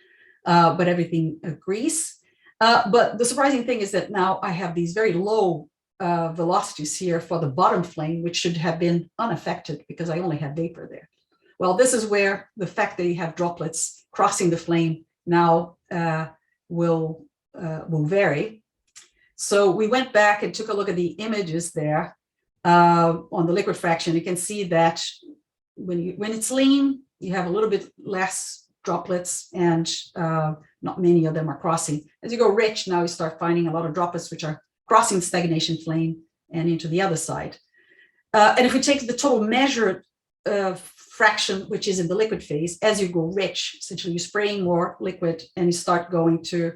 but everything agrees. But the surprising thing is that now I have these very low velocities here for the bottom flame, which should have been unaffected because I only have vapor there. Well, this is where the fact that you have droplets crossing the flame now will vary. So we went back and took a look at the images there on the liquid fraction. You can see that when it's lean, you have a little bit less droplets, and not many of them are crossing. As you go rich, now you start finding a lot of droplets which are crossing the stagnation flame and into the other side. And if we take the total measured fraction, which is in the liquid phase, as you go rich, essentially you're spraying more liquid and you start going to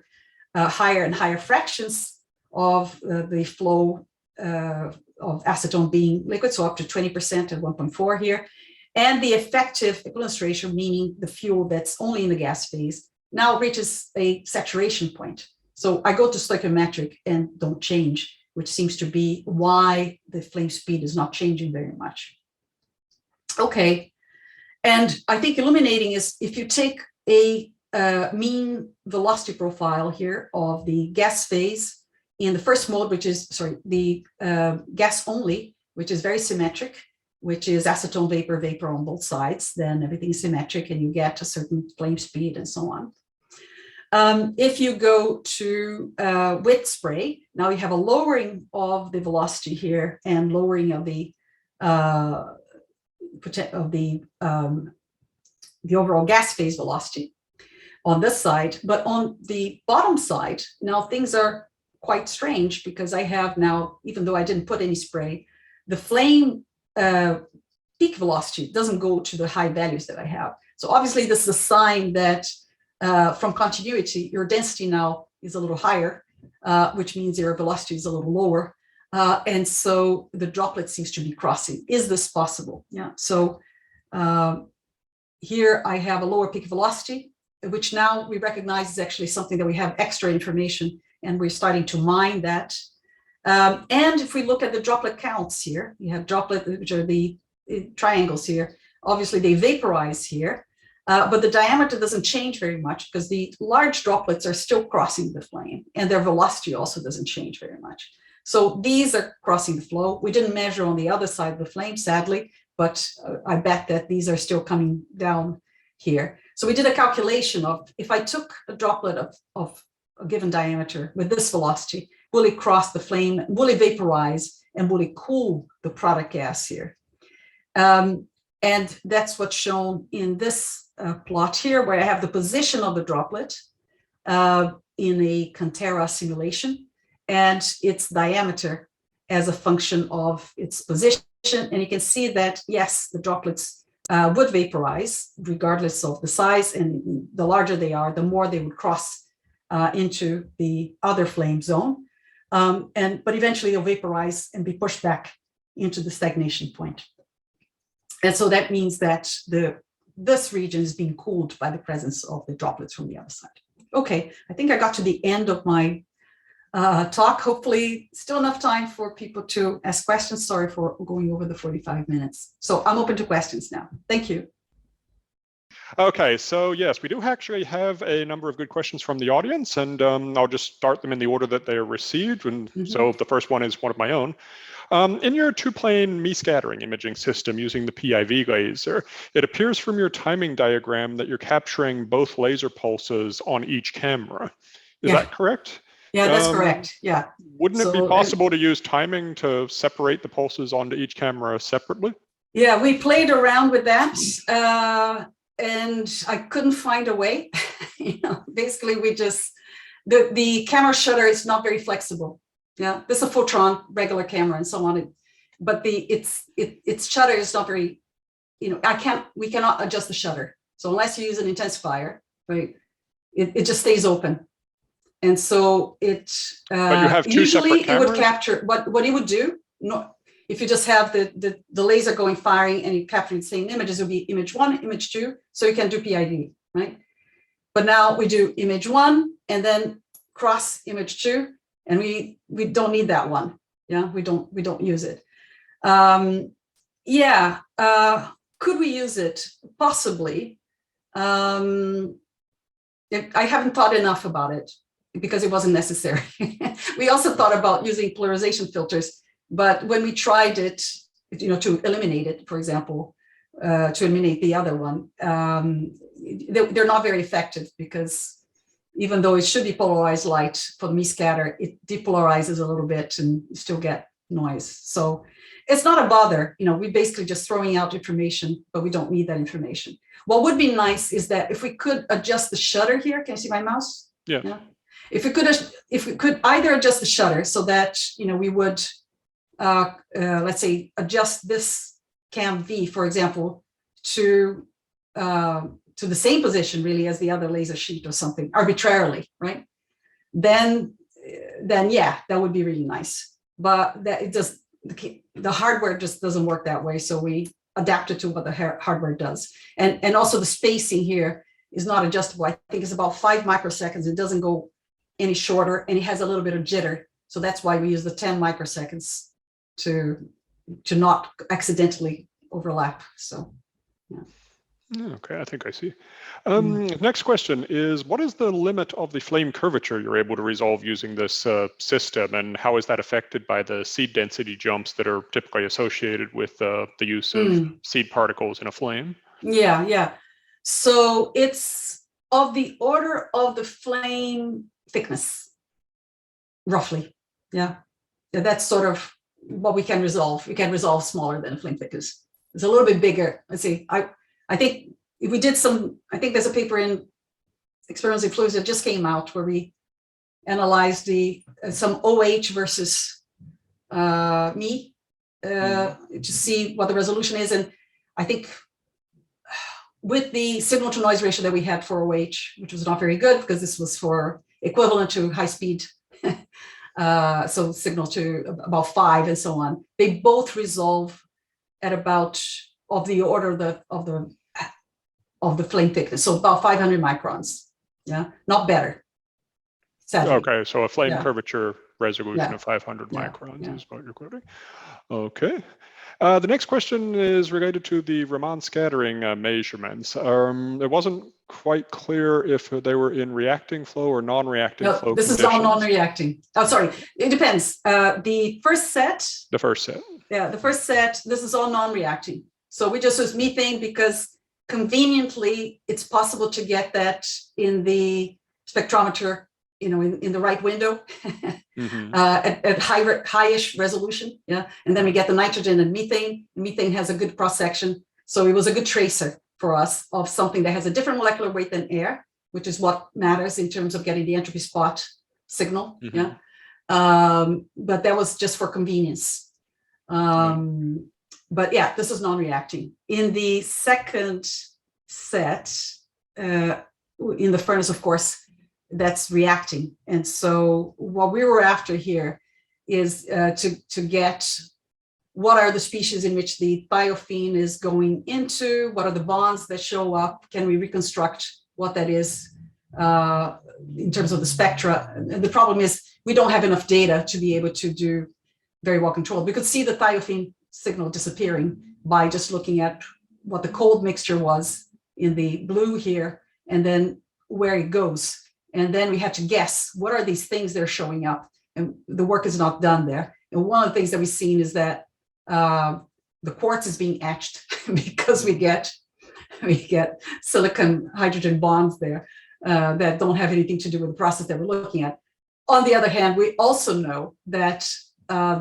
higher and higher fractions of the flow of acetone being liquid, so up to 20% at 1.4 here. And the effective equivalence ratio, meaning the fuel that's only in the gas phase, now reaches a saturation point. So I go to stoichiometric and don't change, which seems to be why the flame speed is not changing very much. Okay, and I think illuminating is if you take a mean velocity profile here of the gas phase in the first mode, which is, sorry, the gas only, which is very symmetric, which is acetone vapor on both sides, then everything is symmetric and you get a certain flame speed and so on. If you go to wet spray, now you have a lowering of the velocity here and lowering of the overall gas phase velocity on this side. But on the bottom side, now things are quite strange, because I have now, even though I didn't put any spray, the flame peak velocity doesn't go to the high values that I have. So obviously this is a sign that from continuity, your density now is a little higher, which means your velocity is a little lower. And so the droplet seems to be crossing. Is this possible? Yeah. So here I have a lower peak velocity, which now we recognize is actually something that we have extra information, and we're starting to mine that. And if we look at the droplet counts here, you have droplet, which are the triangles here. Obviously they vaporize here, but the diameter doesn't change very much, because the large droplets are still crossing the flame, and their velocity also doesn't change very much. So these are crossing the flow. We didn't measure on the other side of the flame, sadly, but I bet that these are still coming down here. So we did a calculation of, if I took a droplet of a given diameter with this velocity, will it cross the flame, will it vaporize, and will it cool the product gas here? And that's what's shown in this plot here, where I have the position of the droplet in a Cantera simulation, and its diameter as a function of its position. And you can see that, yes, the droplets would vaporize regardless of the size, and the larger they are, the more they would cross into the other flame zone. But eventually they'll vaporize and be pushed back into the stagnation point. And so that means that this region is being cooled by the presence of the droplets from the other side. Okay, I think I got to the end of my talk. Hopefully still enough time for people to ask questions. Sorry for going over the 45 minutes. So I'm open to questions now. Thank you. Okay, so yes, we do actually have a number of good questions from the audience, and I'll just start them in the order that they are received. And so the first one is one of my own. In your two-plane me-scattering imaging system using the PIV laser, it appears from your timing diagram that you're capturing both laser pulses on each camera. Is that correct? Yeah, that's correct. Yeah. Wouldn't it be possible to use timing to separate the pulses onto each camera separately? Yeah, we played around with that, and I couldn't find a way. Basically, we just the camera shutter is not very flexible. Yeah, this is a Photron regular camera and so on. But its shutter is not very. We cannot adjust the shutter. So unless you use an intensifier, right, it just stays open. And so it but you have two usually separate cameras? It would capture what it would do. If you just have the laser going firing and you capture the same images, it would be image 1, image 2. So you can do PID, right? But now we do image 1 and then cross image 2, and we don't need that one. Yeah, we don't use it. Could we use it? Possibly. I haven't thought enough about it, because it wasn't necessary. We also thought about using polarization filters, but when we tried it, to eliminate it, for example, to eliminate the other one, they're not very effective, because even though it should be polarized light for the me-scatter, it depolarizes a little bit and you still get noise. So it's not a bother. We're basically just throwing out information, but we don't need that information. What would be nice is that if we could adjust the shutter here. Can you see my mouse? Yeah. If we could either adjust the shutter so that we would let's say adjust this cam V, for example, to the same position really as the other laser sheet or something arbitrarily, right? Then yeah, that would be really nice. But the hardware just doesn't work that way, so we adapt it to what the hardware does. And also the spacing here is not adjustable. I think it's about 5 microseconds. It doesn't go any shorter, and it has a little bit of jitter. So that's why we use the 10 microseconds to not accidentally overlap. So, yeah. Okay, I think I see. Next question is, what is the limit of the flame curvature you're able to resolve using this system, and how is that affected by the seed density jumps that are typically associated with the use of seed particles in a flame? Yeah. So it's of the order of the flame thickness, roughly. Yeah, that's sort of what we can resolve. We can resolve smaller than flame thickness. It's a little bit bigger. Let's see. I think if we did some, I think there's a paper in Experiments in Fluids that just came out where we analyzed some OH versus me to see what the resolution is. And I think with the signal to noise ratio that we had for OH, which was not very good because this was for equivalent to high speed, so signal to about 5 and so on, they both resolve at about of the order of the flame thickness, so about 500 microns. Yeah, not better. Sadly. Okay, so a flame curvature resolution of 500 microns is what you're quoting. Okay. The next question is related to the Raman scattering measurements. It wasn't quite clear if they were in reacting flow or non-reacting flow this conditions. is all non-reacting. Oh, sorry, it depends. The first set. The first set. Yeah, the first set, this is all non-reacting. So we just use methane because conveniently it's possible to get that in the spectrometer, in the right window at high-ish resolution. Yeah, and then we get the nitrogen and methane. Methane has a good cross-section, so it was a good tracer for us of something that has a different molecular weight than air, which is what matters in terms of getting the entropy spot signal. Yeah, but that was just for convenience. But yeah, this is non-reacting. In the second set, in the furnace, of course, that's reacting. And so what we were after here is to get what are the species in which the thiophene is going into, what are the bonds that show up, can we reconstruct what that is in terms of the spectra. And the problem is we don't have enough data to be able to do very well controlled. We could see the thiophene signal disappearing by just looking at what the cold mixture was in the blue here, and then where it goes. And then we had to guess, what are these things that are showing up? And the work is not done there. And one of the things that we've seen is that the quartz is being etched because we get silicon hydrogen bonds there that don't have anything to do with the process that we're looking at. On the other hand, we also know that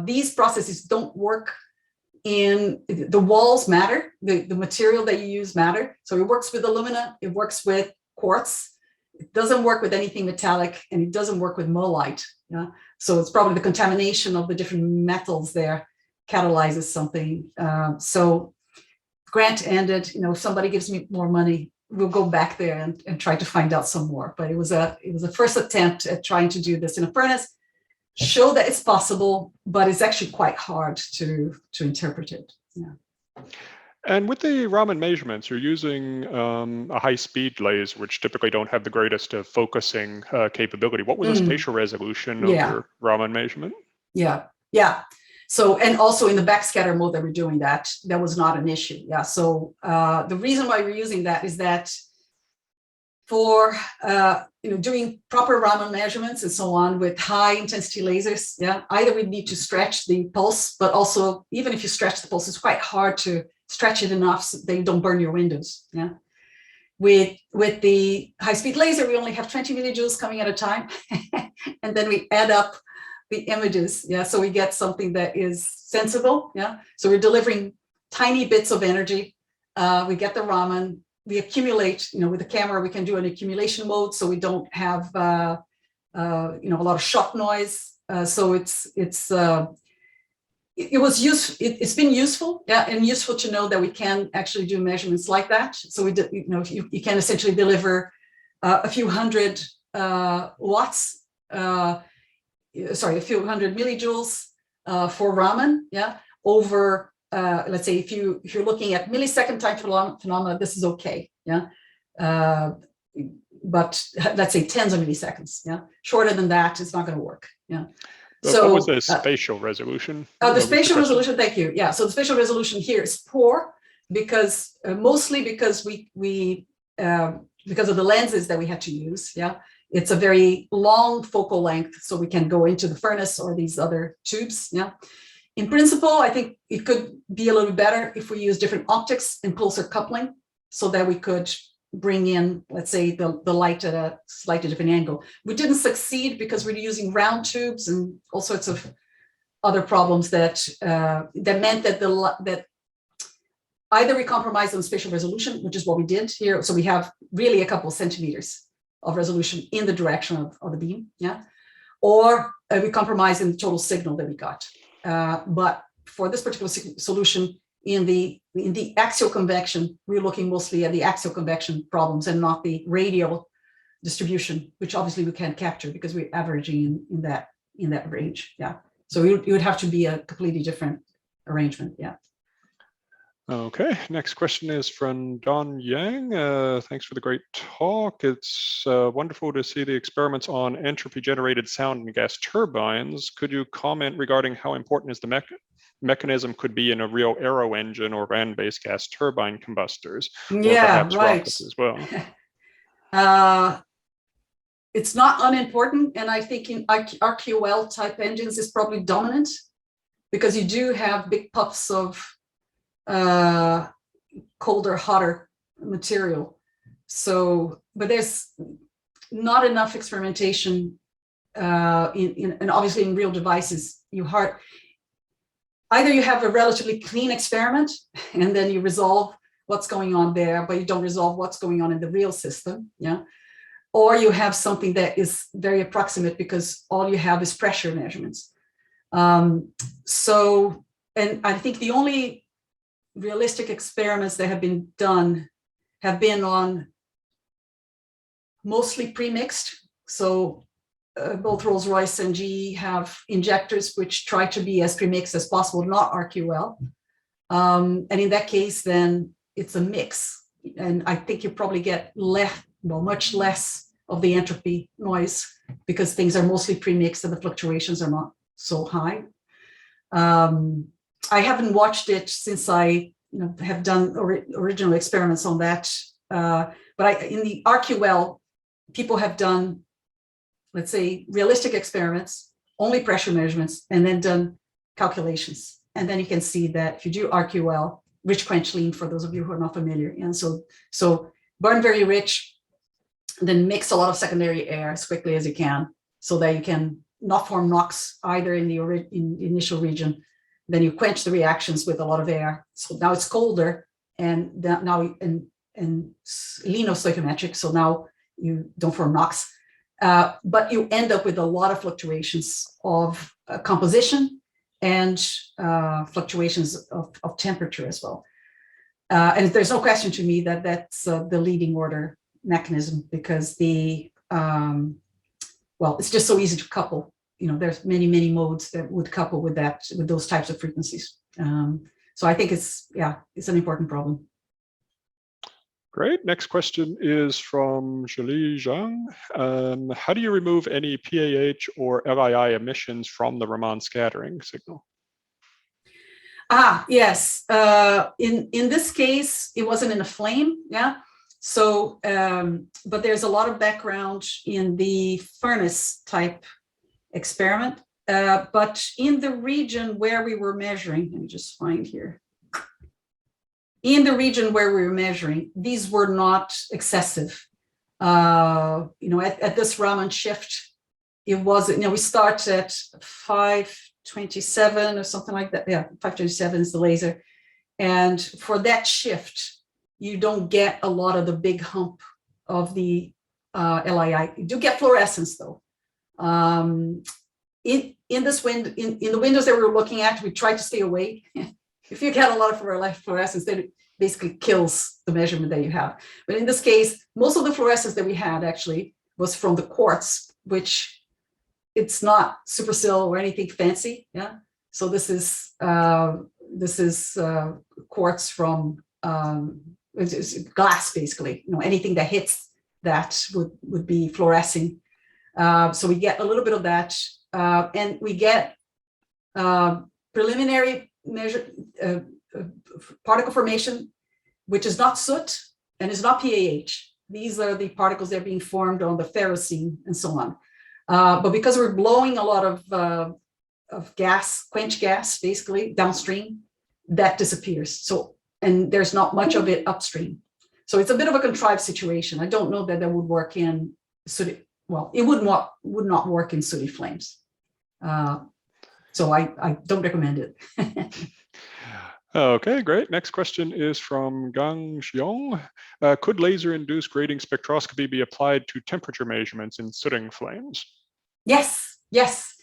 these processes don't work in the walls matter, the material that you use matter. So it works with alumina, it works with quartz. It doesn't work with anything metallic, and it doesn't work with mullite. Yeah? So it's probably the contamination of the different metals there catalyzes something. So grant ended, if somebody gives me more money, we'll go back there and try to find out some more. But it was a first attempt at trying to do this in a furnace, show that it's possible, but it's actually quite hard to interpret it. Yeah. And with the Raman measurements, you're using a high-speed laser, which typically don't have the greatest focusing capability. What was the spatial resolution of your Raman measurement? Yeah. So, and also in the backscatter mode that we're doing that was not an issue. Yeah. So the reason why we're using that is that for doing proper Raman measurements and so on with high intensity lasers, either we need to stretch the pulse, but also even if you stretch the pulse, it's quite hard to stretch it enough so they don't burn your windows. Yeah. With the high-speed laser, we only have 20 millijoules coming at a time, and then we add up the images. Yeah. So we get something that is sensible. Yeah. So we're delivering tiny bits of energy. We get the Raman. We accumulate. With the camera, we can do an accumulation mode, so we don't have a lot of shock noise. So it's been useful, and useful to know that we can actually do measurements like that. So we did, you can essentially deliver a few hundred watts, a few hundred millijoules for Raman, over let's say if you're looking at millisecond time phenomena, this is okay, but let's say tens of milliseconds, shorter than that, it's not going to work, So what was the spatial resolution? The spatial resolution, thank you. Yeah, so the spatial resolution here is poor because mostly because we because of the lenses that we had to use. Yeah, it's a very long focal length, so we can go into the furnace or these other tubes. Yeah, in principle, I think it could be a little bit better if we use different optics and closer coupling, so that we could bring in, let's say, the light at a slightly different angle. We didn't succeed because we're using round tubes and all sorts of other problems that meant that either we compromised on spatial resolution, which is what we did here. So we have really a couple of centimeters of resolution in the direction of the beam, yeah, or we compromised in the total signal that we got. But for this particular solution, in the axial convection, we're looking mostly at the axial convection problems and not the radial distribution, which obviously we can't capture because we're averaging in that range. Yeah. So it would have to be a completely different arrangement. Yeah. Okay, next question is from Don Yang. Thanks for the great talk. It's wonderful to see the experiments on entropy generated sound and gas turbines. Could you comment regarding how important is the mechanism could be in a real aero engine or van-based gas turbine combustors? Yeah, or perhaps right. rockets as well? It's not unimportant, and I think in RQL type engines is probably dominant because you do have big puffs of colder, hotter material. So, but there's not enough experimentation and obviously in real devices. Either you have a relatively clean experiment and then you resolve what's going on there, but you don't resolve what's going on in the real system, yeah. Or you have something that is very approximate because all you have is pressure measurements. So, and I think the only realistic experiments that have been done have been on mostly pre-mixed. So both Rolls-Royce and GE have injectors which try to be as pre-mixed as possible, not RQL. And in that case, then it's a mix. And I think you probably get much less of the entropy noise because things are mostly pre-mixed and the fluctuations are not so high. I haven't watched it since I have done original experiments on that. But in the RQL, people have done, let's say, realistic experiments, only pressure measurements, and then done calculations. And then you can see that if you do RQL, rich quench lean, for those of you who are not familiar. And so burn very rich, then mix a lot of secondary air as quickly as you can so that you can not form NOx either in the initial region. Then you quench the reactions with a lot of air. So now it's colder and now and linostoichiometric. So now you don't form NOx, but you end up with a lot of fluctuations of composition and fluctuations of temperature as well. And there's no question to me that that's the leading order mechanism because it's just so easy to couple. There's many modes that would couple with those types of frequencies. So I think it's an important problem. Great. Next question is from Julie Zhang. How do you remove any PAH or LII emissions from the Raman scattering signal? Yes. In this case, it wasn't in a flame. Yeah. So, but there's a lot of background in the furnace type experiment. But in the region where we were measuring, let me just find here. In the region where we were measuring, these were not excessive. At this Raman shift, it was, we start at 527 or something like that. Yeah, 527 is the laser. And for that shift, you don't get a lot of the big hump of the LII. You do get fluorescence though. In the windows that we were looking at, we tried to stay away. If you get a lot of fluorescence, then it basically kills the measurement that you have. But in this case, most of the fluorescence that we had actually was from the quartz, which it's not supercell or anything fancy. Yeah. So this is quartz from it's glass basically. Anything that hits that would be fluorescing. So we get a little bit of that, and we get preliminary measure particle formation, which is not soot and is not PAH. These are the particles that are being formed on the ferrocene and so on. But because we're blowing a lot of gas, quench gas, basically downstream, that disappears. So, and there's not much of it upstream. So it's a bit of a contrived situation. I don't know that that would work in sooty. Well, it would not work in sooty flames. So I don't recommend it. Okay, great. Next question is from Gang Xiong. Could laser-induced grating spectroscopy be applied to temperature measurements in sooting flames? Yes, yes.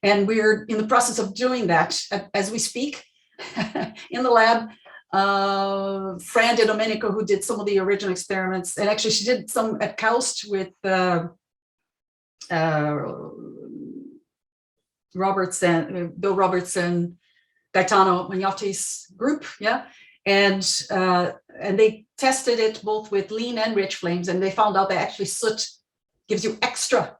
And we're in the process of doing that as we speak in the lab. Fran De Domenico, who did some of the original experiments, and actually she did some at KAUST with Bill Robertson, Gaetano Magnotti's group, yeah, and they tested it both with lean and rich flames, and they found out that actually soot gives you extra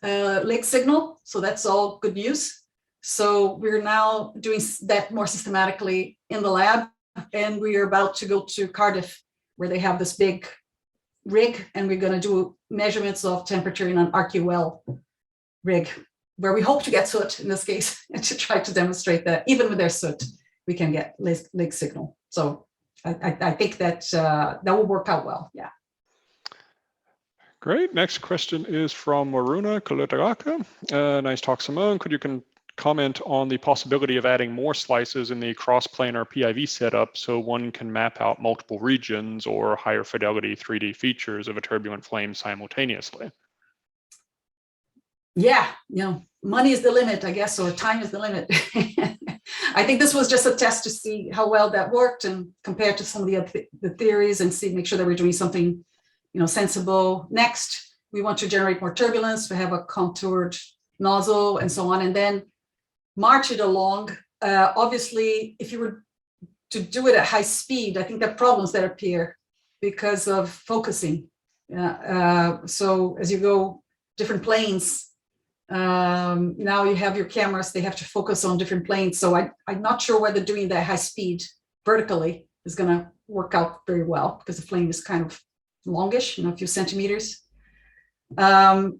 Lake signal, so that's all good news. So we're now doing that more systematically in the lab, and we are about to go to Cardiff, where they have this big rig, and we're going to do measurements of temperature in an RQL rig, where we hope to get soot in this case, and to try to demonstrate that even with their soot, we can get lake signal. So I think that that will work out well. Yeah. Great. Next question is from Waruna Kolotaraka. Nice talk, Simone. Could you comment on the possibility of adding more slices in the cross-planar PIV setup so one can map out multiple regions or higher fidelity 3D features of a turbulent flame simultaneously? Yeah, money is the limit, I guess, or time is the limit. I think this was just a test to see how well that worked and compared to some of the theories, and make sure that we're doing something sensible. Next, we want to generate more turbulence. We have a contoured nozzle and so on, and then march it along. Obviously, if you were to do it at high speed, I think there are problems that appear because of focusing. So as you go different planes, now you have your cameras, they have to focus on different planes. So I'm not sure whether doing that high speed vertically is going to work out very well, because the flame is kind of longish, a few centimeters.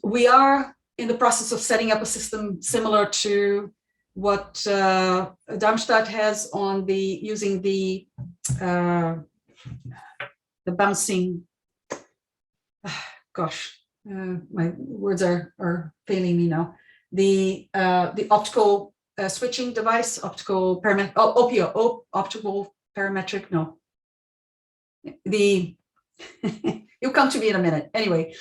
We are in the process of setting up a system similar to what Darmstadt has on using the bouncing, my words are failing me now. The optical switching device, optical parametric, no. You'll come to me in a minute. Anyway,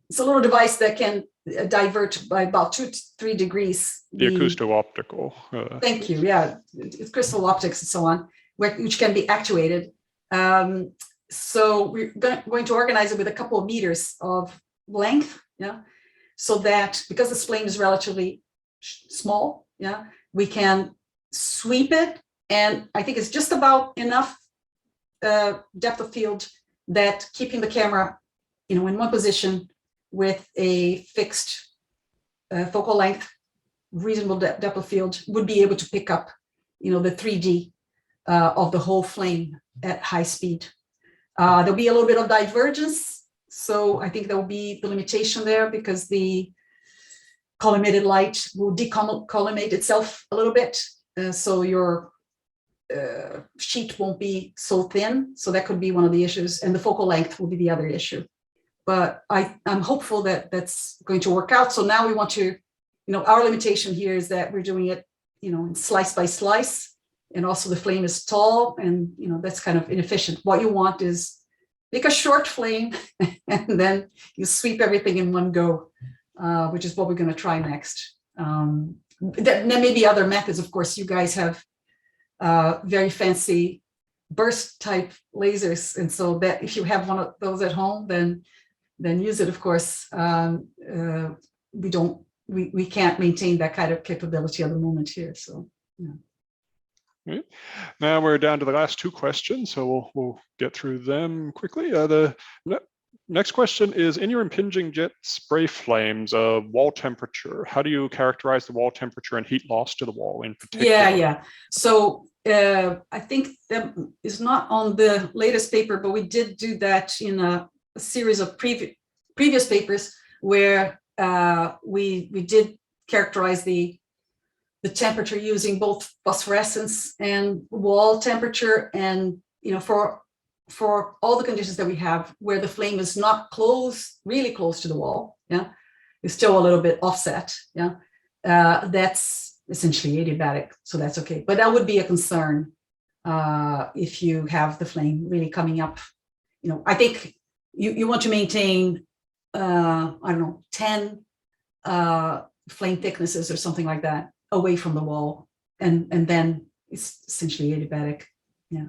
it's a little device that can divert by about 2 to 3 degrees. The acousto-optical. Thank you. Yeah, it's crystal optics and so on, which can be actuated. So we're going to organize it with a couple of meters of length, yeah, so that because this flame is relatively small, yeah, we can sweep it, and I think it's just about enough depth of field that keeping the camera, in one position with a fixed focal length, reasonable depth of field, would be able to pick up, the 3D of the whole flame at high speed. There'll be a little bit of divergence. So I think there will be the limitation there, because the collimated light will decollimate itself a little bit. So your sheet won't be so thin. So that could be one of the issues. And the focal length will be the other issue. But I'm hopeful that that's going to work out. So now we want to, our limitation here is that we're doing it, slice by slice. And also the flame is tall, and that's kind of inefficient. What you want is make a short flame and then you sweep everything in one go, which is what we're going to try next. There may be other methods. Of course, you guys have very fancy burst type lasers, and so that if you have one of those at home, then use it. Of course, we can't maintain that kind of capability at the moment here. So yeah. Right. Now we're down to the last 2 questions, so we'll get through them quickly. The next question is, in your impinging jet spray flames, wall temperature, how do you characterize the wall temperature and heat loss to the wall in particular? Yeah. So I think that is not on the latest paper, but we did do that in a series of previous papers where we did characterize the temperature using both phosphorescence and wall temperature. And for for all the conditions that we have where the flame is not close, really close to the wall, yeah, it's still a little bit offset, yeah, that's essentially adiabatic, so that's okay. But that would be a concern if you have the flame really coming up. You know, I think you want to maintain, I don't know, 10 flame thicknesses or something like that away from the wall, and then it's essentially adiabatic, yeah.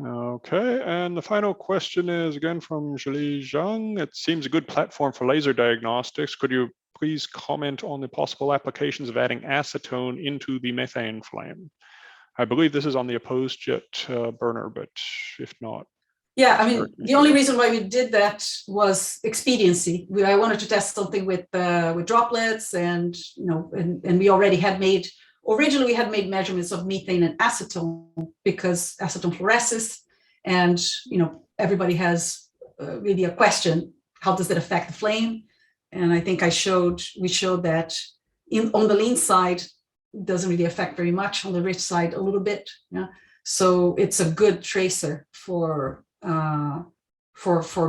Okay, and the final question is again from Julie Zhang. It seems a good platform for laser diagnostics. Could you please comment on the possible applications of adding acetone into the methane flame? I believe this is on the opposed jet burner, but if not. Yeah, I mean, the only reason why we did that was expediency. I wanted to test something with droplets, and you know, and we already had made. Originally, we had made measurements of methane and acetone because acetone fluoresces, and you know, everybody has really a question: how does that affect the flame? And I think we showed that on the lean side, it doesn't really affect very much. On the rich side, a little bit. Yeah, so it's a good tracer for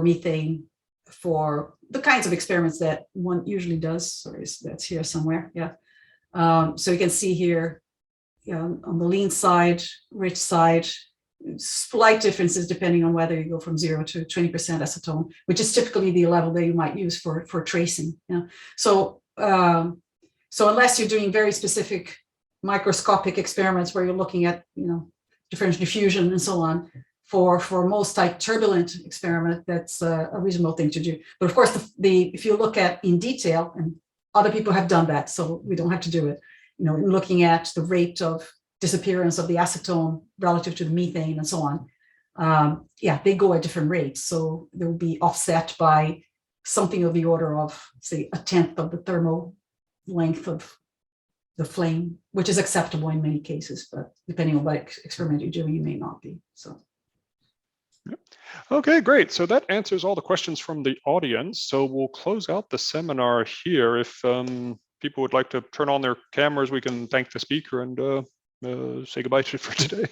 methane, for the kinds of experiments that one usually does. Sorry, that's here somewhere. Yeah. So you can see here, you know, on the lean side, rich side, slight differences depending on whether you go from 0 to 20% acetone, which is typically the level that you might use for tracing. Yeah. So unless you're doing very specific microscopic experiments where you're looking at, you know, differential diffusion and so on, for most type turbulent experiment, that's a reasonable thing to do. But of course, if you look at in detail, and other people have done that, so we don't have to do it, you know, in looking at the rate of disappearance of the acetone relative to the methane and so on, yeah, they go at different rates. So they will be offset by something of the order of, say, 1/10 of the thermal length of the flame, which is acceptable in many cases, but depending on what experiment you're doing, you may not be. So. Okay, great. So that answers all the questions from the audience. So we'll close out the seminar here. If people would like to turn on their cameras, we can thank the speaker and say goodbye for today.